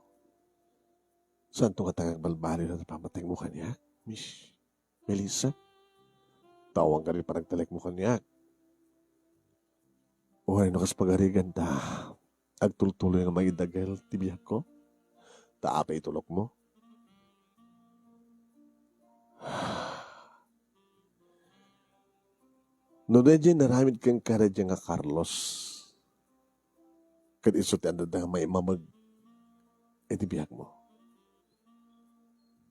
Speaker 1: Saan to nga tangang balbali na napamatay mo kanyak? Miss Melissa? Tawang ka rin pa nagtalik mo kanyak. Uhuray no kas pagarigan ta. Agtultuloy nga maidagal tibiyak ko. Taapay tulok mo. No medyo naramid kang karadya nga Carlos. Kad isot ang dadang may mamag. Tibiyak mo.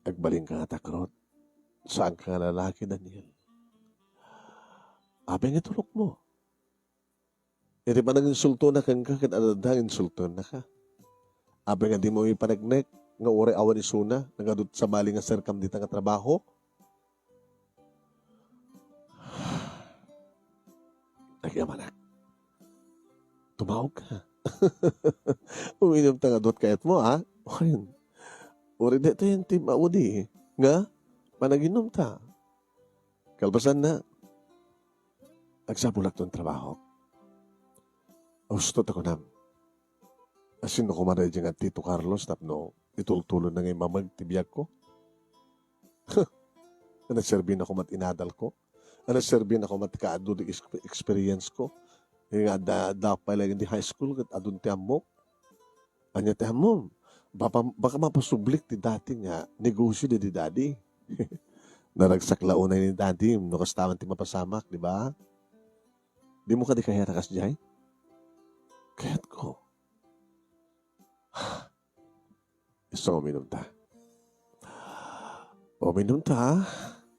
Speaker 1: Agbaling ka nga takrot. Saan ka nga lalaki, Daniel? Abay nga tulok mo. Iti pa nag-insulto na kang ka, kad adadang insulto na ka. Abay nga di mo ipanagnek, nga uri awan ni Suna, nagadot sa bali nga serkam dita nga trabaho. Nagyamanak. Tumawag ka. Uminom ta nga dot kayat mo, ha? Uri dito yung team Audi. Nga, panaginom ta. Kalbasan na. Agsabulak tong trabaho. Gusto ko nam. Asin ko man nga Tito Carlos tapno itultulo na ngay mamagtibiyag ko. Nagserbi na ko mat inadal ko. Nagserbi na ko mat kaado di experience ko. Nga da pa lang di high school kat adun ti amok. Anya ti amom. Baka mapasublik ti dati nga negosyo di daddy. Naragsaklaunay ni daddy no kastaman ti mapasamak, di ba? Di mo ka di kaya rakas jay? Kaya't ko. So, uminom ta. Uminom ta.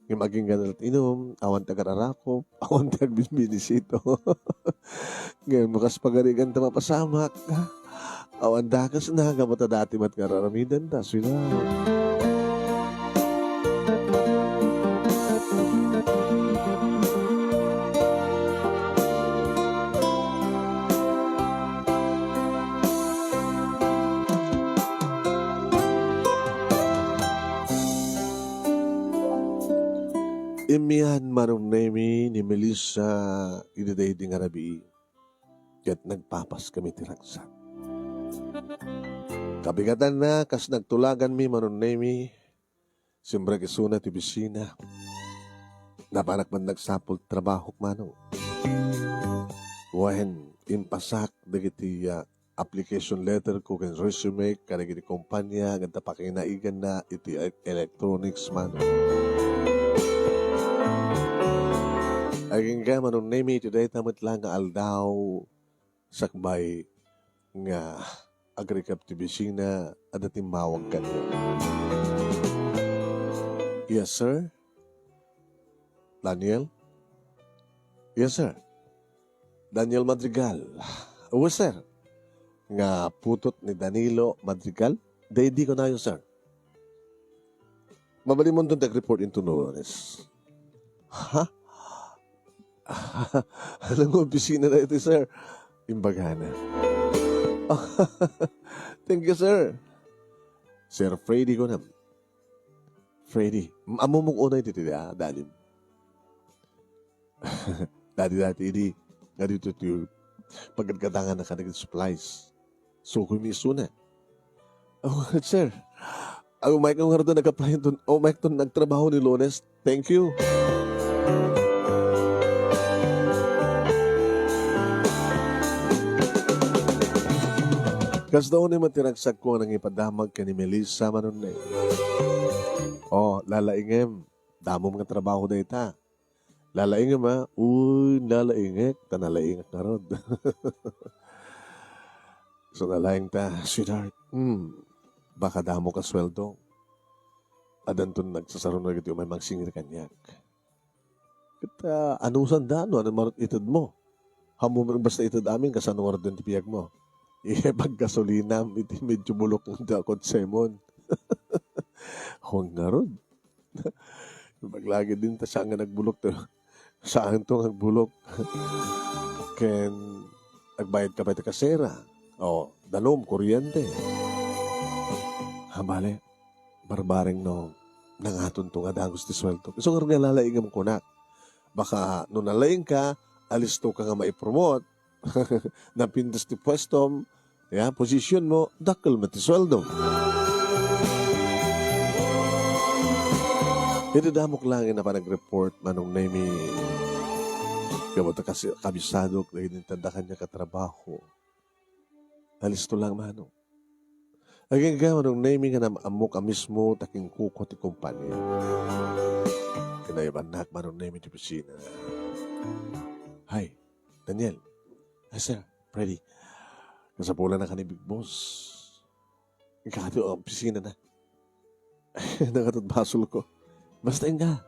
Speaker 1: Yung maging ganat inom, awan tagararako, awan tagbisbinisito. Ngayon, makas pagarigan ta mapasamak. Awan dakas na, gamata dati mat kararamidan ta. Sila. Imihan manong nemi ni Melissa idaday di nga rabi. Kaya't nagpapas kami tiragsak. Kabigatan na kas nagtulagan mi manong nemi. Simbra kisuna ti bisina. Napanak man nagsapol trabaho manong. Wahen inpasak dagiti application letter ko ken resume kanagiti kumpanya ganda pakinaigan na iti electronics manong. Aging ka manong nemi today tamat lang nga aldaw sakbay nga agrikap ti bisina at timawag ka niyo. Yes, sir? Daniel? Yes, sir. Daniel Madrigal. Oo, sir. Nga putot ni Danilo Madrigal? Di ko na yun, sir. Mabali mo doon report into Norones. Ha? Alam mo, opisina na ito, sir. Imbagana. Thank you, sir. Sir Freddy ko na. Freddy. Amo mong unay dito, Dalim. Dati, ini. Nga dito ito. Pagkagadangan na kanagin supplies. So, kumiso na. Oh, sir. Ang Mike ng harado nag-apply doon. Oh, Mike doon nagtrabaho ni Lones. Thank you. Kas daw ni matiragsak ko nang ipadamag ka ni Melissa manon na. Oh, lalaingem. Damo mga trabaho na ita. Lalaingem ha. Uy, lalaingek. Tanalaingek na rod. So nalaing ta, sweetheart. Baka damo ka sweldo. Adanton nagsasaro na gito may magsingir kanyak. Kita anusan dano, ano marot itad mo? Hamo basta itad amin, kasano marot din tipiyag mo? Pag gasolina, iti medyo bulok ng dakot semon. Huwag nga ron. Maglagi din ta siya nga nagbulok. Saan to nagbulok? Ken, Agbayad ka pa iti kasera. O, danom, kuryente. Bale, barbaring no, nangaton to nga dagos ti sweldo. So, nga lalaingam ko na. Baka, no nalaing ka, alis to ka nga maipromote, napindas ti pwestom, posisyon mo, dakal mo ti sweldo. Idadamok lang na pa nag-report manong naimi gamot kasi kabisadok na inintanda kanya katrabaho. Alis to lang manong. Aging gawin ng naming nga naamok ka mismo taking kuko ti kumpanya. Kinayaban na manong naming ti pisina. Hi, Daniel. Hi, sir. Freddy. Kasapulan na ka ni Big Boss. Ikakati o, pisina na. Nakatadbasol ko. Basta nga.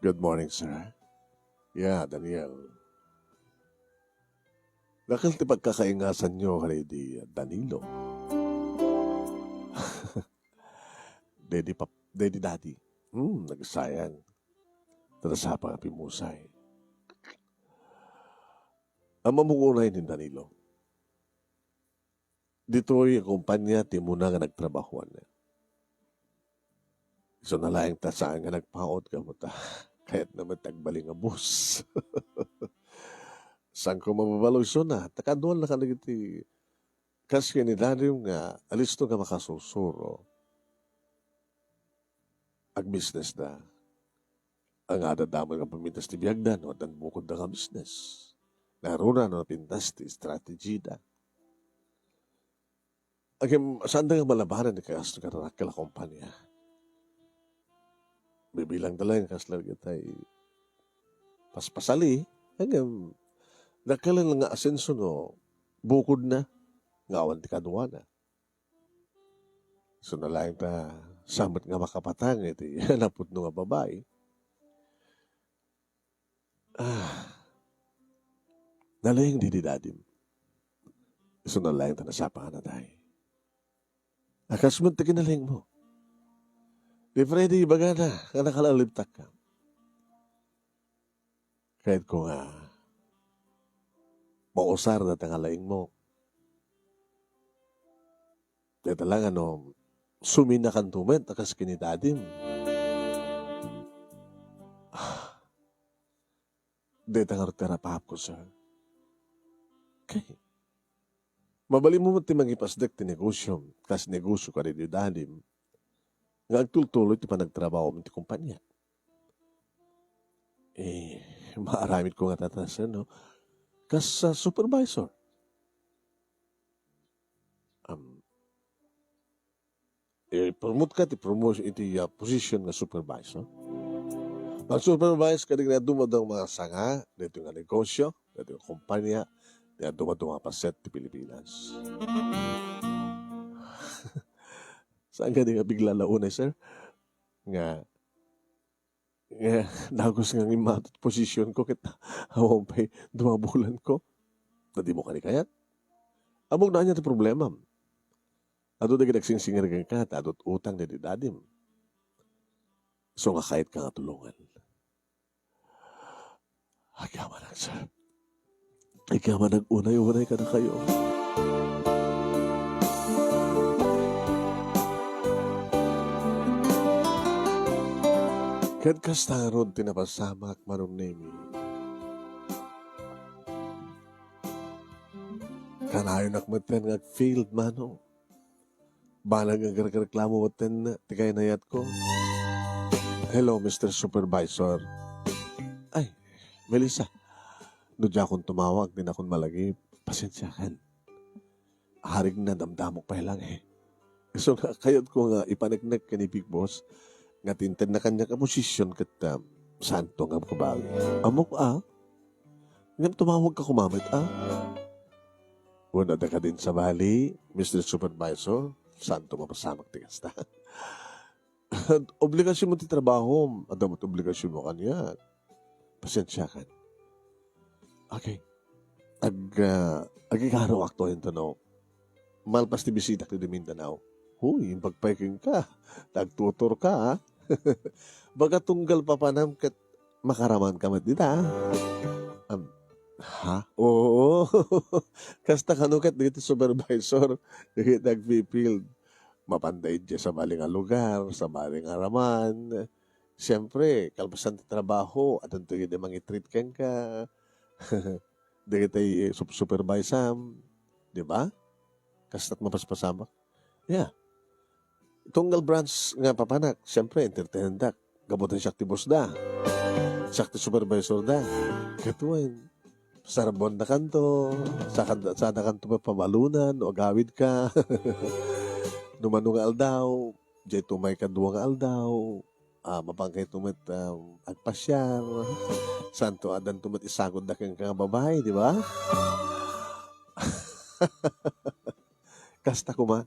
Speaker 1: Good morning, sir. Yeah, Daniel. Nakal ti pagkakaingasan nyo kay di Danilo. Daddy daddy. Nagsayang. Tarasapa nga pimusay. Ang mamukunay ni Danilo. Dito'y kumpanya ti muna nga nagtrabahuan niya. So nalaing tasaan nga nagpaot ka mo ta. Kaya't naman tagbali nga bus. Saan ko mababaloy so na? Takaduan na ka na iti. Kasi ni Dario nga, alis to nga makasusuro. Ag business na. Ang adadaman nga pamintas ti biyagdan, o dan bukod na nga business. Naruna na pintas ti strategy na. Agim, saan nga malabanan ni kaas na karakala kumpanya? Bibilang talagang kaslar kita paspasali. Agim, nakalang nga asenso no, bukod na, ngawan ti kaduana. So nalaing ta, samot nga makapatang, iti napot no nga babae. Nalaing dididadim. So nalaing ta nasapa na tayo. Akasmut ti kinaling mo. Di Freddy, baga na, nga nakalaliptak ka. Kahit ko nga, mausar na tangalaing mo. Di talaga no, suminakan tumet, akas kinidadim. Di tangar terapap ko, sir. Okay. Mabali mo ti mangipasdek ti negosyo, kas negosyo ka rin dadim, nga agtultuloy ti panagtrabaho mo ti kumpanya. Maaramid ko nga tatasan, no? Kas supervisor. Promote ka ti promotion iti position nga supervisor. Mag-supervise ka rin na dumadang mga sanga, dito nga negosyo, dito nga kumpanya, kaya dumadong nga paset ti Pilipinas. Saan ka di nga bigla launay, sir? Nga, nagos nga imatot posisyon ko kita hawang pa'y dumabulan ko. Na di mo kanikayat. Amog na niya ti problema. Ado na ginagsingsingir ka ka, adot utang na didadim. So nga kahit ka nga tulungan. Agyaman lang, sir. Ikaw man nag-unay-unay ka na kayo. Kadkastaron tinapasamak manong nemi. Kanayon nakmatan ngag-field mano. Balag ang reklamo maten tikay nayat ko. Hello, Mr. Supervisor. Ay, Melissa. Nudya akong tumawag, din akong malagi, pasensyakan. Harig na damdamok pa lang eh. So, kayot ko nga ipanagnak ka ni Big Boss, nga tinted na kanya ka posisyon kat santo nga kabawi. Amok nga tumawag ka kumamit Una da ka din sa bali, Mr. Supervisor, santo mapasamak tigas na. Obligasyon mo ti trabaho, adamot obligasyon mo kanya. Pasensyakan. Okay. Agigaro akto yung tanaw. Malpas ti bisita ko di Mindanao. Huy, pagpaiking ka. Tagtutor ka, ha? Baga tunggal pa panam kat makaraman ka mat dita. Um, ha? Oo. Kasta kanukat dito supervisor. Dito nag-field. Mapanday dyan sa maling nga lugar, sa maling nga raman. Siyempre, kalpasan ti trabaho, at ang tingin mga treat kang ka. Dito tayo supervisor. Di ba? Kasta't mapaspasamak. Yeah. Tunggal branch nga papanak, siyempre, entertainment dak. Gabutan siya ti boss da. Siya ti supervisor da. Katuin. Sarabon na kanto. Sa na kanto pa pamalunan o gawid ka. Numano nga aldaw. Diyay tumay ka duwa nga aldaw. Mabangkay tumat agpasyar. Santo adan tumat isagod na kang babae, di ba? Kasta ko ma.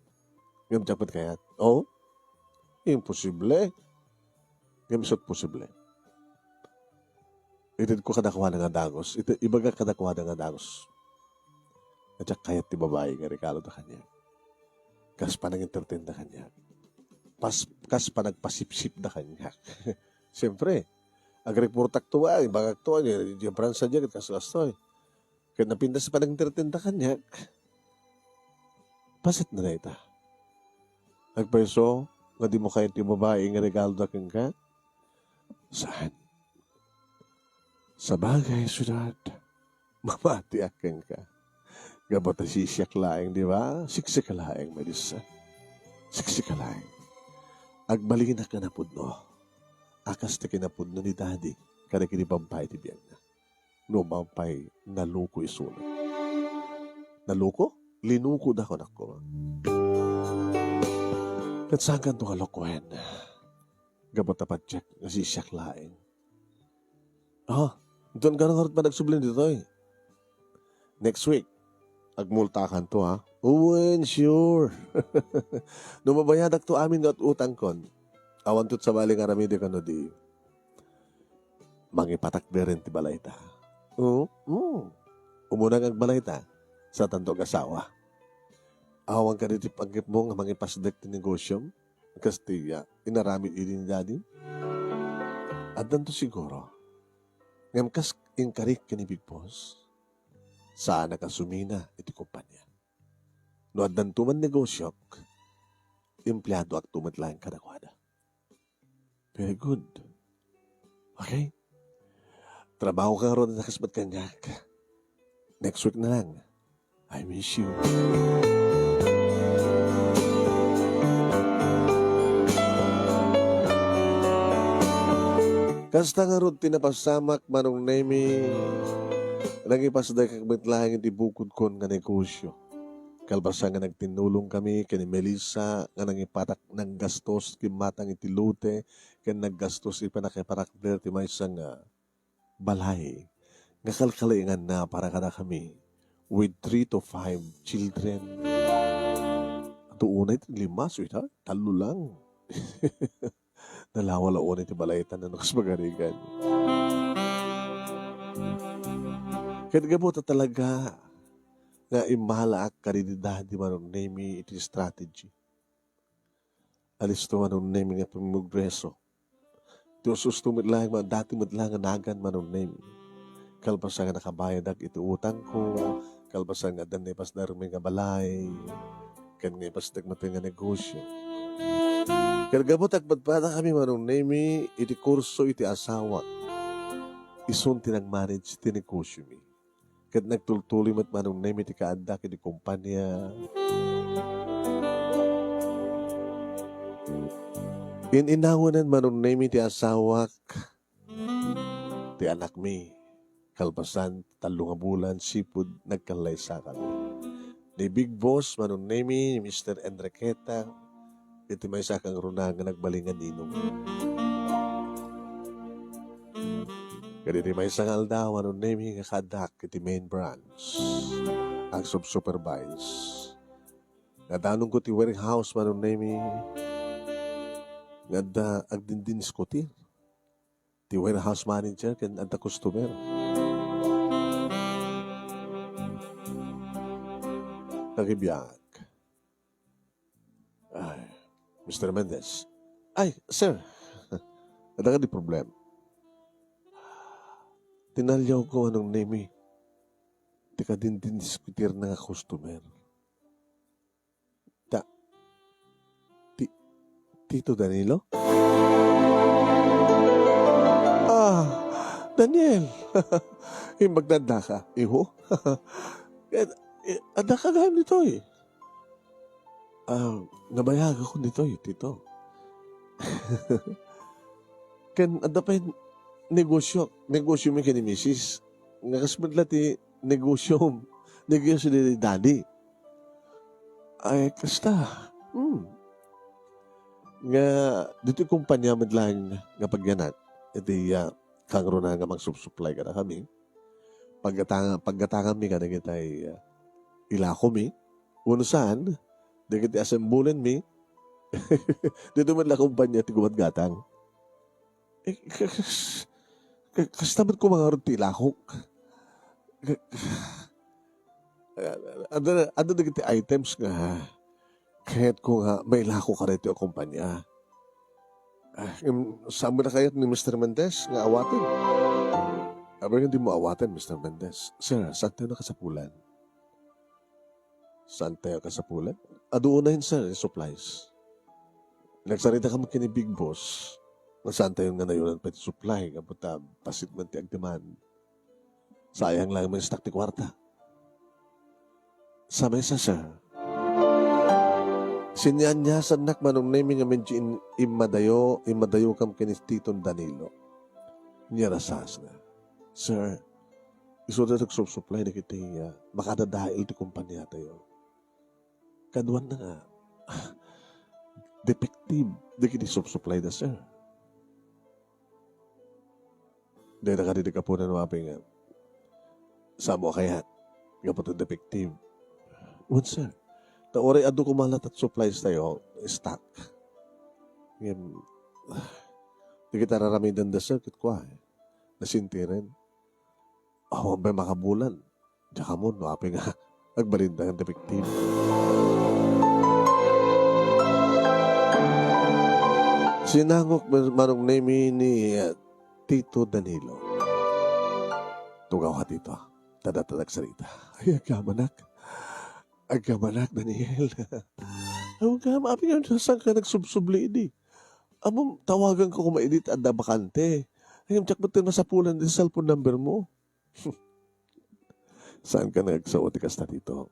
Speaker 1: Ngam dapat kayat. Oh, imposible. Ngam posible. Itid ko kadakwa nga dagos. Ibaga kadakwa nga dagos. At siya kayat ti babae nga regalo na kanya. Kas pa nang-entertain na kanya. Kas pa nagpasip-sip na kanya. Siyempre, agripurtak tuwa, ibagak tuwa niya, yung pransa dyan, kas to. Kaya napindas pa nang-entertain na kanya, pasit na ita. Nagpaiso, nga di mo kayo ti babae nga regalo na ka? Saan? Sa bagay, sudad, mamati akang ka. Gabot na sisyak laeng, di ba? Siksik ka laeng, Melissa. Siksik ka laeng. Agbalingin na ka na pudno. Akas na kinapudno ni daddy, kada kinipampay ti biyang na. No, mampay, naluko isunod. Naluko? Linuko na ko na ko. At saan ka ito kalokohin? Gabot na padyak, nasisyak laeng. Doon ka nang pa nagsublin dito eh. Next week, agmultakan to ha. Uwen, sure. Numabayadak to amin at utang kon. Awan tot sa baling aramide ka no di. Mangipatak berin ti balayta. Umunang agbalayta sa tandog asawa. Awan ka dito panggip mo nga mangipasdek ti negosyo. Kastiya, inaramid ini ni daddy. At danto siguro. Ngam kas inkarik ka ni Big Boss. Saan ka sumina iti kumpanya. No adan tuman negosyo, empleyado ak tumat lang kadakwada. Very good. Okay? Trabaho ka ron na kasbat kanyak. Next week na lang. I miss you. Kasta nga ron tinapasamak manong nemi. Nangipasday kakabitlahan iti bukod kon nga negosyo. Kalbasa nga nagtinulong kami kani Melissa nga nangipatak ng gastos kimatang iti lute ken naggastos ipanakiparakder ti maysa nga balay. Nga kalkalingan na para kada kami with 3 to 5 children. Ato unay iti 5, sweetheart. Talo lang. Nalawala-una iti balaytan na nukas magarigan. Kaya gabuta talaga nga imala ak karididad di manong nemi iti strategy. Alis to manong nemi nga pamugreso. Ito sustumit lang, dati mo lang nagan manong nemi. Kalbasa nga nakabayad ak iti utang ko, kalbasa nga dan ipas darmi nga balay, kan nga ipas dagmatay nga negosyo. Kaya gabot ak badpada kami manong nemi iti kurso iti asawa. Isun tinang manage iti negosyo mi. Kat nagtultuloy mat manong nemi iti kaanda iti kumpanya. Inawanan manong nemi iti asawak. Ti anak mi. Kalbasan, 3 nga bulan, sipud, nagkalay sa kami. Ni Big Boss, manong nemi, ni Mr. Enriqueta, iti may sakang runa nga nagbalingan ninong. Kaya iti may isang aldaw, manong nemi nga kadak iti main branch. Ang sub-supervise. Nadanong ko ti warehouse, manong nemi, nga agdindin skutir. Ti warehouse manager, kan anta customer. Nagibiyag. Ay, Mr. Mendez. Ay, sir. Ada ka di problem. tinalyaw ko anong name Di ka din diskutir na nga customer. Ta, Tito Danilo? Ah, Daniel. Yung magdanda ka. Iho? Ada ka gayam nito eh. Nabayag ako nito eh, Tito. Kan ada pa yung negosyo mo kay ni Mrs. Nakasmad lati negosyo ni Daddy. Ay, kasta. Nga, dito yung kumpanya madlang nga pagyanat. Ito kang ro na nga mag-supply ka na kami. Pagkatangan mi ka na kita ilako mi. Uno saan, di kita assembulin mi. Dito man lang kumpanya ti gumatgatang. Kastaman ko mga ron ti ilakok. Ano na kita items nga kahit ko nga may lako ka rito yung kumpanya. Saan mo na kayat ni Mr. Mendez nga awatin? Abang hindi mo awatin, Mr. Mendez. Sir, saan tayo nakasapulan? Saan tayo kasapulan? Aduunahin, sir, yung supplies. Nagsarita ka kini Big Boss. Saan tayo nga nayunan pa yung supply? Kaputa, pasit man ti agdemand. Sayang lang may stock ti kwarta. Sa mesa, sir. Sinyanyasan nak manong naming nga medyo imadayo kam kinis Titon Danilo. Nyarasas na. Sir, iso na nagsusupply na kita makadadail ti kumpanya tayo. Kaduan na nga. Defective. Di kini supply na, sir. Dahil nakadidig ka po na nawapin nga. Samo kaya. Nga po ito defective. What, sir? Taoray ado kumalat at supplies tayo, stock. Ngayon, di kita raramidan da circuit ko nasintirin. Ba makabulan? Diyan mo, nawapin nga. Nagbalinda ng defective. Sinangok manong name ni Tito Danilo. Tugaw ka dito. Tadatanag sarita. Ay, agkamanak, Daniel. Ang kamaapin yun, saan ka nagsubsubli ini? Amom, tawagan ko kung ma-edit at bakante. Ayun, tsak ba't nasapulan din sa cellphone number mo? Saan ka nagsaoti ka sa dito?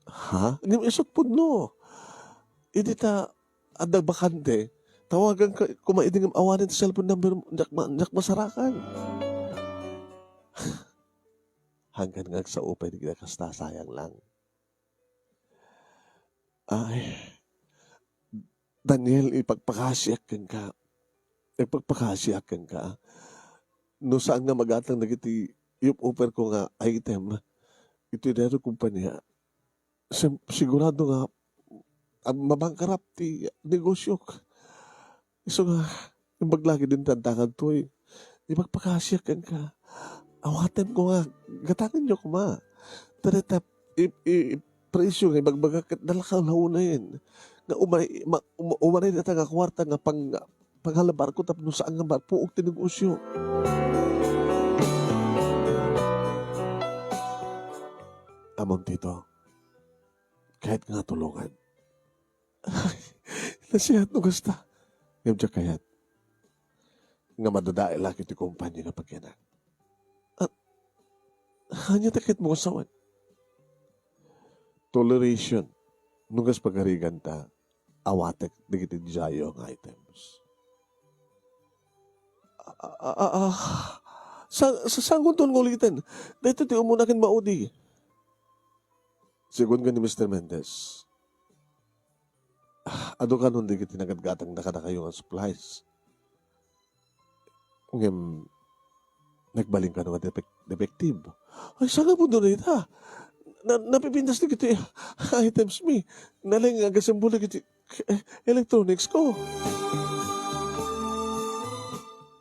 Speaker 1: Ha? Ngayon, isot po no. Edit at bakante. Tawagan ka kung ma-edit ng awanin sa cellphone number mo. Tsak masarakan. Hanggang nga sa upay, di kita kasta, sayang lang. Ay, Daniel, ipagpakasyakan ka. No saan nga magatang nagiti yung offer ko nga item, ito yung kumpanya. Sigurado nga, mabangkarap ti negosyo. Iso nga, yung maglagi din tantangan to ipagpakasyakan ka. Awatan ko nga, gatangan nyo ko ma. Tadatap, presyo nga, magbaga, dalakaw na una yun. Nga umanay na nga kwarta nga panghalabar ko, tapos saan nga ba, puog tinegosyo. Amon tito, kahit nga tulungan. Nasihat no gasta. Ngayon siya kayat. Nga madadail laki ti kumpanya nga pagyanan. Hanya takit mo kasawan. Toleration. Nugas pagarigan ta, awatek digiti jayo ang items. Saan kong ngulitin? Dito ti umunakin maudi. Sigun ka ni Mr. Mendez. Ado ka nun digiti nagadgatang na kayo ang supplies. Ngayon, nagbaling ka nga defective. Ay, saan nga po doon ita? Napipindas na kita items mi. Nalang nga gasambula kita electronics ko.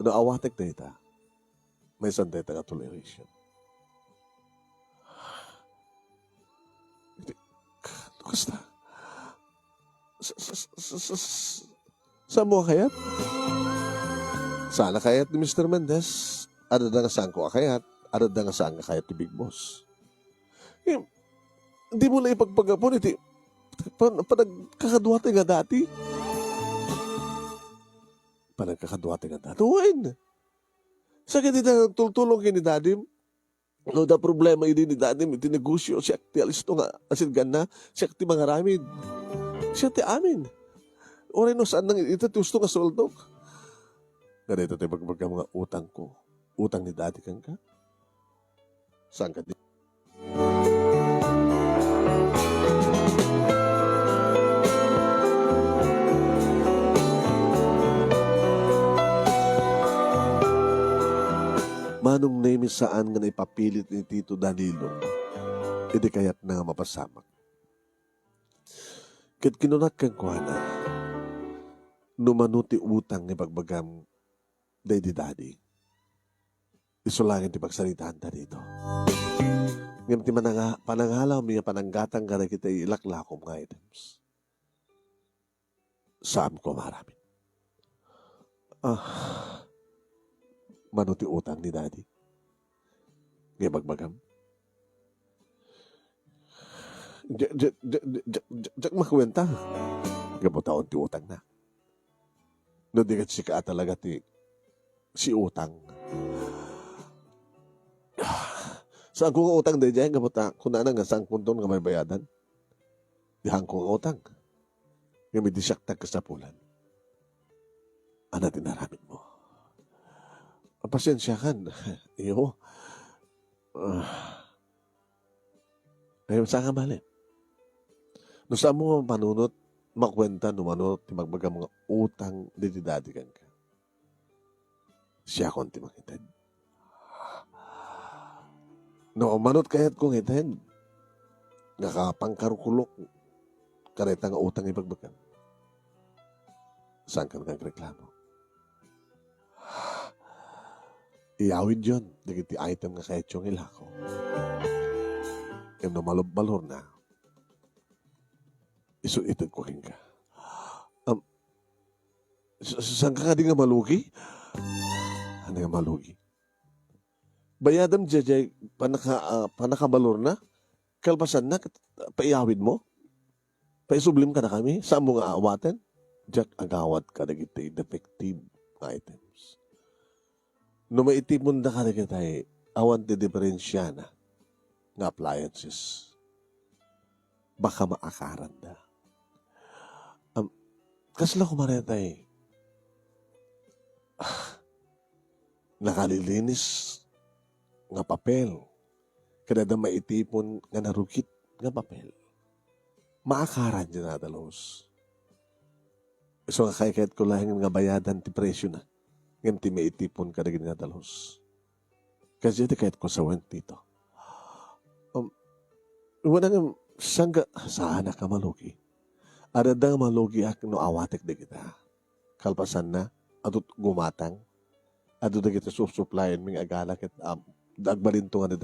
Speaker 1: Naawatek na ita. May sanday nga toleration. Kasta. Saan mo kayat? Sana kayat ni Mr. Mendez Ada da nga saan ko akayat, ada da nga saan nga kayat ti Big Boss. Eh, hindi mo na ipagpagapon, iti, panagkakaduwate nga dati. Panagkakaduwate nga dati. Uwain. Sa kaya na tultulong kini dadim, no da problema ini ni dadim, iti negosyo, siya ti alisto nga, asin gana, siya ti mga ramid. Siya ti amin. Oray no, saan nang ito gusto nga soldok? Ganito tayo magbaga mga utang ko. Utang ni dati kang ka? Saan ka di? Manong name saan nga naipapilit ni Tito Danilo, edi kayat na nga mapasamak. Kat kinunak kang kuhana, numanuti utang ni pagbagam day di daddy. Isulangin ti pagsalitaan ta dito. Ngayon ti panangalaw mga pananggatang ka na kita ilaklakom nga items. Saan ko maraming? Manuti utang ni daddy. Ngayon bagbagam. Diyak makwenta. Gabutaon ti utang na. No di ka sika talaga ti si utang. Saan ko nga utang day dyan? Gabuta, kung na nga saan kunton nga may bayadan. Dihang ko nga utang. Nga may disyaktak ka sa pulan. Ano tinaramit mo? Pasensya kan. Iyo. Ayun, saan ka mali? No saan mo manunot, makwenta, numanunot, timagbaga mga utang, dididadi kan ka. Siya konti makitid. No, manot kayat kong itid. Nakapangkarukulok. Kareta nga utang ipagbagan. Saan ka nagreklamo? Iawid yun. Dagiti item nga kahit yung ilako. Yung namalog-balor na. Isuitid ko rin ka. Saan ka di nga malugi? Ano nga malugi? Bayadam jajay panakabalor na? Kalpasan na? Paiyawid mo? Paisublim ka na kami? Saan mo nga awaten? Jack, agawat ka na kita defective items. No maitipon na ka na kita awan ti diferensya na nga appliances. Baka maakaran na. Kasla kumaretay. Nakalilinis nga papel. Kada maitipon nga narukit nga papel. Maakaran dyan nadalos. So nga kahit ko lang nga bayadan ti presyo na. Ngayon ti maitipon kada nga dalos. Kasi di kahit ko sa went dito. Wala nga sana ka malugi. Ada da malugi ak no awatek de kita. Kalpasan na adut gumatang. Ado da kita supply ming agala ket dagbalinto nga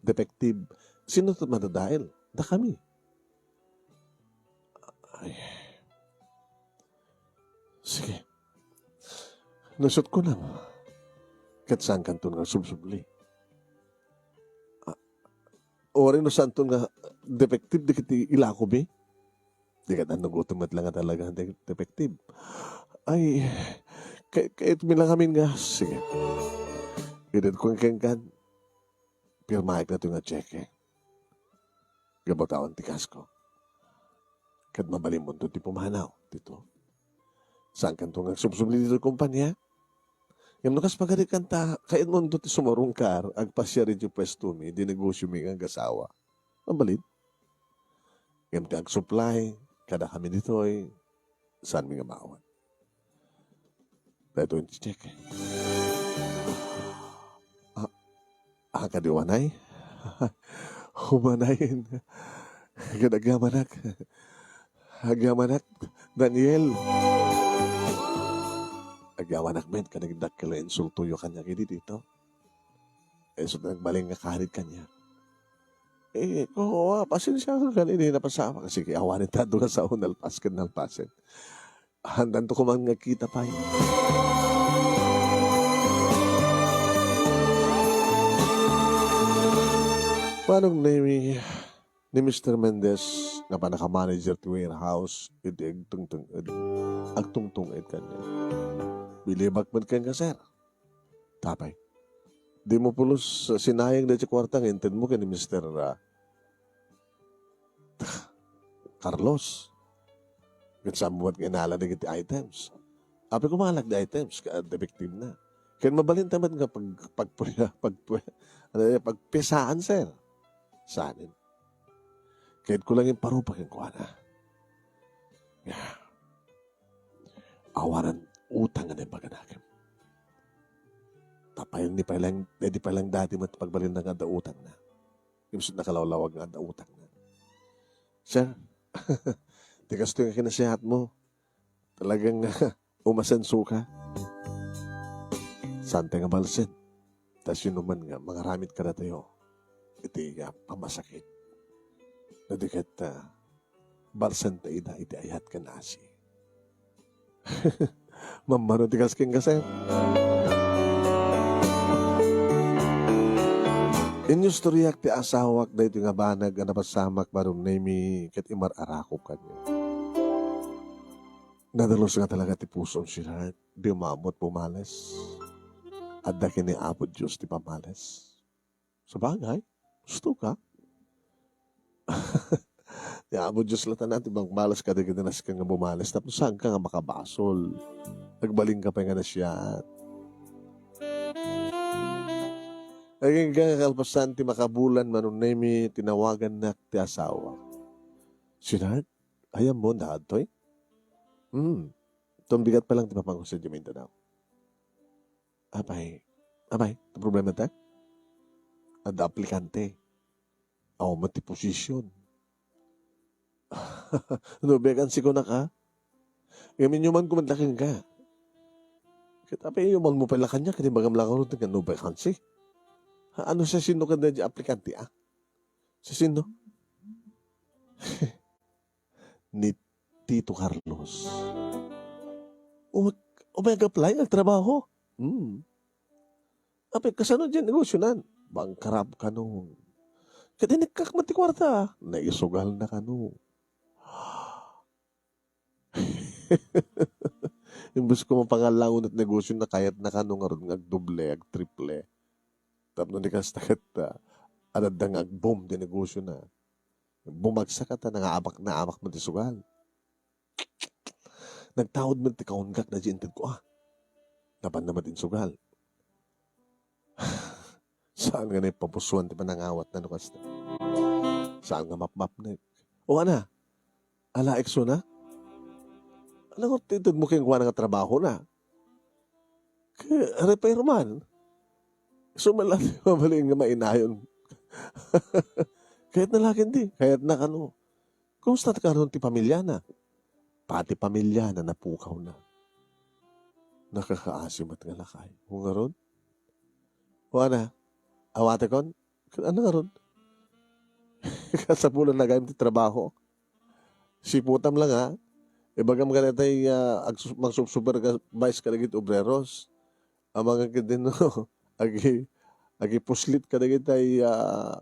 Speaker 1: defective. Sino to madadail? Da kami. Ay. Sige. Nasot ko lang. Ket saan kanton nga subsubli. Ori no santon nga defective di kiti ilako be. Di ka nanugutom at lang nga talaga defective. Ay, kahit milang kami nga, sige. Edad ko ang kengkan, pirmaik na ito nga cheque. Gabatawan tikas ko. Kat mabalim mo ito, di pumanaw, dito. Saan ka ito nga subsubli dito kumpanya? Yung nukas pagalit kanta, kahit mo ito sumarong kar, agpasya rin yung pwesto mi, di negosyo mi ang gasawa. Mabalin. Yung ag-supply, kada kami dito ay saan mi nga maawan. Dito yung check. Kadiwanay? Humanayin. Agamanak. Agamanak. Daniel. Agamanak men. Kanagdak kala insultuyo kanya kiti dito. So nagbaling nga karit kanya. Pasensya ka kanina napasama kasi kiawanin tato nga sa unalpas ka nalpasin. Handan to kumang nga kita pa yun. Paano ni Mr. Mendez nga pa naka-manager ti warehouse iti agtungtong it kanya. Bilibak man kan ka, sir. Tapay. Di mo pulos sinayang na si kwartang intin mo ka ni Mr. Carlos. Kaya mo ba't kinala na iti items. Api kumalag na items, ka-defective na. Kaya mabalin tamat nga pagpisaan, sir. Saanin. Kahit ko lang yung parupak yung kuha na. Yeah. Awaran utang na yung paganakim. Tapayon di pa lang dati mat pagbalin na nga da utang na. Yung nakalawlawag nga da utang na. Sir, tikas ito yung kinasihat mo. Talagang umasenso ka. Sante nga balsin. Tas yun naman nga, mga ramit ka na tayo. Iti pamasakit. Nadikat balsan ta ida, iti ayat ka nasi. Mamano tikas king kasi. Inyo storyak ti asawak na ito nga banag na napasamak barong nami kat imar arakop kanya. Nadalos nga talaga ti pusong siya. Di umabot pumales. At daki ni Apo Diyos ti pamales. Sa bagay, gusto ka? Di Apo Diyos latan natin bang malas ka di nas ka nga bumales. Tapos saan ka nga makabasol? Nagbaling ka pa nga na siya. Naging kakalpasan ti makabulan manong nemi tinawagan na ti asawa. Sinad, ayam mo na atoy? Tumbigat pa lang ti papangko sa Jaminta daw. Abay, ito problema ta? Ada aplikante. Aw, mati posisyon. Ano, bekansi ko na ka? Ngayon yung man kumadlaking ka. Katapi yung man mo pala kanya, kani bagam lang ako rin no bekansi. Ano sa sino ka na di aplikante, ah? Sa sino? Ni Tito Carlos. Mag-apply ang trabaho. Apit kasano dyan negosyonan? Bangkarap ka nung. Kaya nagkakmati kwarta. Naisugal na ka nung. Imbus ko mapangalangon at negosyo na kayat na ka nung aron agdoble, agtriple. Tapos nung ikastakat adadang agboom di negosyo na. Bumagsak ka ta, nangaabak na abak mo di sugal. Nagtawad mo ti kaunggak na dyan ko, Dapat naman din sugal. Saan nga na ipapusuan ti panangawat na nukas na? Saan nga map-map na? O ana, ala ekso na? Alam ko, titod mo kayong kuha nga trabaho na. Kaya repair man. So malaki mabaling nga mainayon. Kahit na lakin di, kahit na kano. Kumusta ka ron ti pamilya na? Pati pamilya na napukaw na. Nakakaasim at nga lakay. Kung nga ron? O ana, awate kon? Ano nga ron? Kasapulan na gayam ti trabaho. Siputam lang ha. Ibagam ka na tayo mag-supervise ka nagit obreros. Ang mga kadin no, agi puslit ka nagit tayo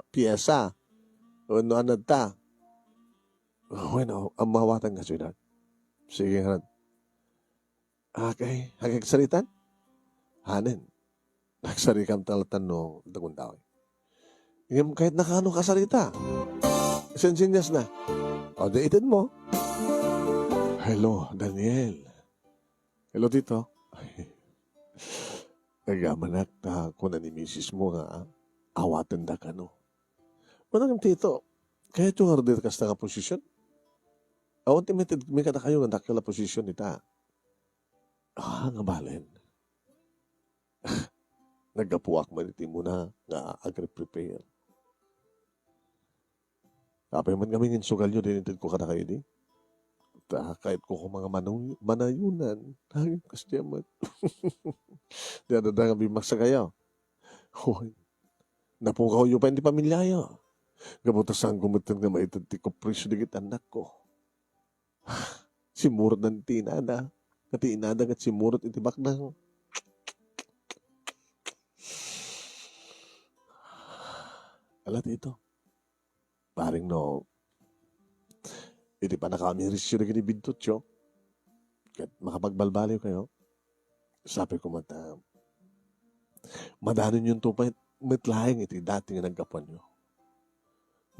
Speaker 1: piyesa. O ano anad ta. Bueno, ang mahawatan ka siya. Sige nga. Okay, hagkagsaritan? Hanin. Nagsarikam talatan no, dagun tao. Kahit nakano kasarita. Sensinyas na. O, daitin mo. Hello, Daniel. Hello, Tito. Nagaman at kung na ni misis mo nga, awatan da ka, no? Manang Tito, kaya yung harder ka sa posisyon? Awan timited, may kata kayo nga dakila posisyon nita. Nga balen. Nagapuak man iti mo na nga agri-prepare. Kapay man kami sugal nyo, dinitid ko kada kayo di. Kahit ko mga manayunan, hangin kasyaman. Di ano na kami maksa kayo. Hoy, napukaw yung pa hindi pamilya yo. Gabutasan gumutan nga maitad ti ko presyo digit anak ko. Simurot ng tinada. Kati inadag at simurot itibak ng. Alat ito. Paring no, hindi pa nakamirisyo na ginibindot yo. Kat makapagbalbaliw kayo. Sabi ko mata, madanon yung tupay, mitlaing iti dati nga nagkapan nyo.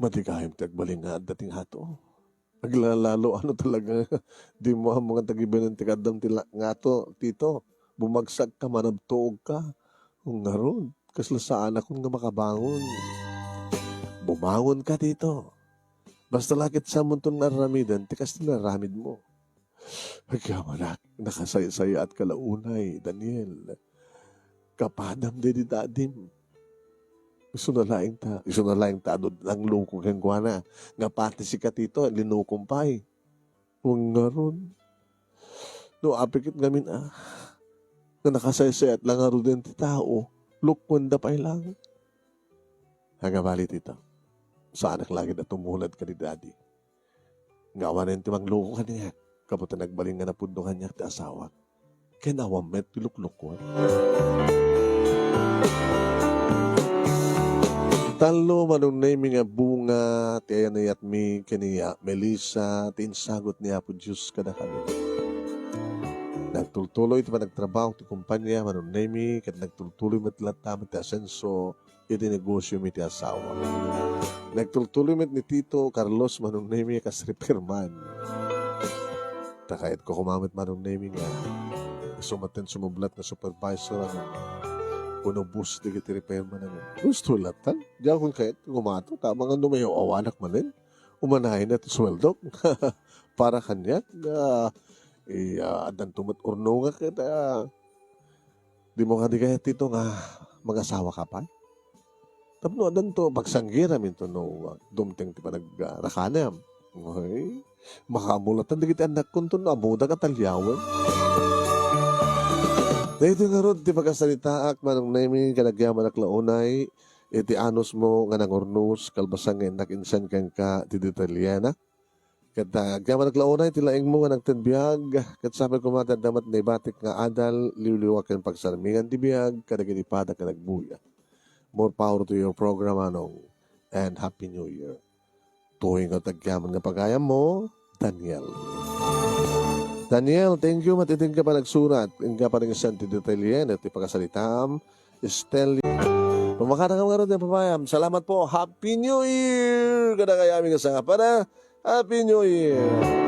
Speaker 1: Matigayam tagbaling nga at dating hato. Naglalalo, ano talaga, di mo ang mga tagiban ng tikadam nga to, tito. Bumagsak ka, manabtuog ka. Kung nga ron, kasla sa anak kong nga makabangon. Bumangon ka dito. Basta lakit sa muntong naramidan, tikas naramid mo. Hagkamanak, nakasaya-saya at kalaunay, Daniel. Kapadam di dadim. Gusto na laing ta, ang lukong kang guwana. Nga pati si Katito, linukumpay. Huwag nga ron. No, apikit ngamin na nakasaya-saya at lang nga ron din ti tao. Lukwanda pa lang. Hagabalit ito. Sa anak lagi na tumulad ka ni daddy. Nga wanan ti mangluko ka niya. Kaputan nagbaling nga napundungan niya ti asawa. Kaya nawamet piluklukwan. Talo manong naming nga bunga ti ayanay at mi kaniya Melissa ti insagot niya po Diyos kada kami. Nagtultuloy ti nagtrabaho ti kumpanya manong nami kat nagtultuloy matlatama ti asenso iti negosyo mi ti asawa. Nagtultuloy met ni Tito Carlos manong nami kas repairman. Takayat ko kumamit manong nami nga sumaten sumublat na supervisor ang punobus di kiti repairman namin. Gusto latan. Diyan kung kahit gumato, tama nga numayo awanak manin. Umanahin na ito sweldo. Para kanya, adan tumat urno nga kita. Di mo nga di kaya tito nga mag-asawa ka pa. Tapno adan to, pagsanggira minto no, dumting ti pa nag-rakanam. Okay. Makamulatan di kiti anak kung to, amuda ka talyawan. Dahito nga ron, ti pagkasalitaak, manong namin, kanagyaman ak launay, iti anos mo, nga nangurnos, kalbasang nga nakinsan kang ka, ti detalyana. Kata, agyaman ak launay, ti laing mo, nga nagtanbiyag, kat sabi ko matadamat na ibatik nga adal, liwliwak ang pagsarmingan ti biyag, kanaginipada ka nagbuya. More power to your program, anong, and Happy New Year. Tuwing at agyaman nga pagayam mo, Daniel. Daniel, thank you. Matiting ka pa nagsurat. Ang ka pa rin isang tidetalyen at ipagkasalitam. Estelle. Pumakata ka mga rin papayam. Salamat po. Happy New Year! Kada kaya aming kasama para Happy New Year!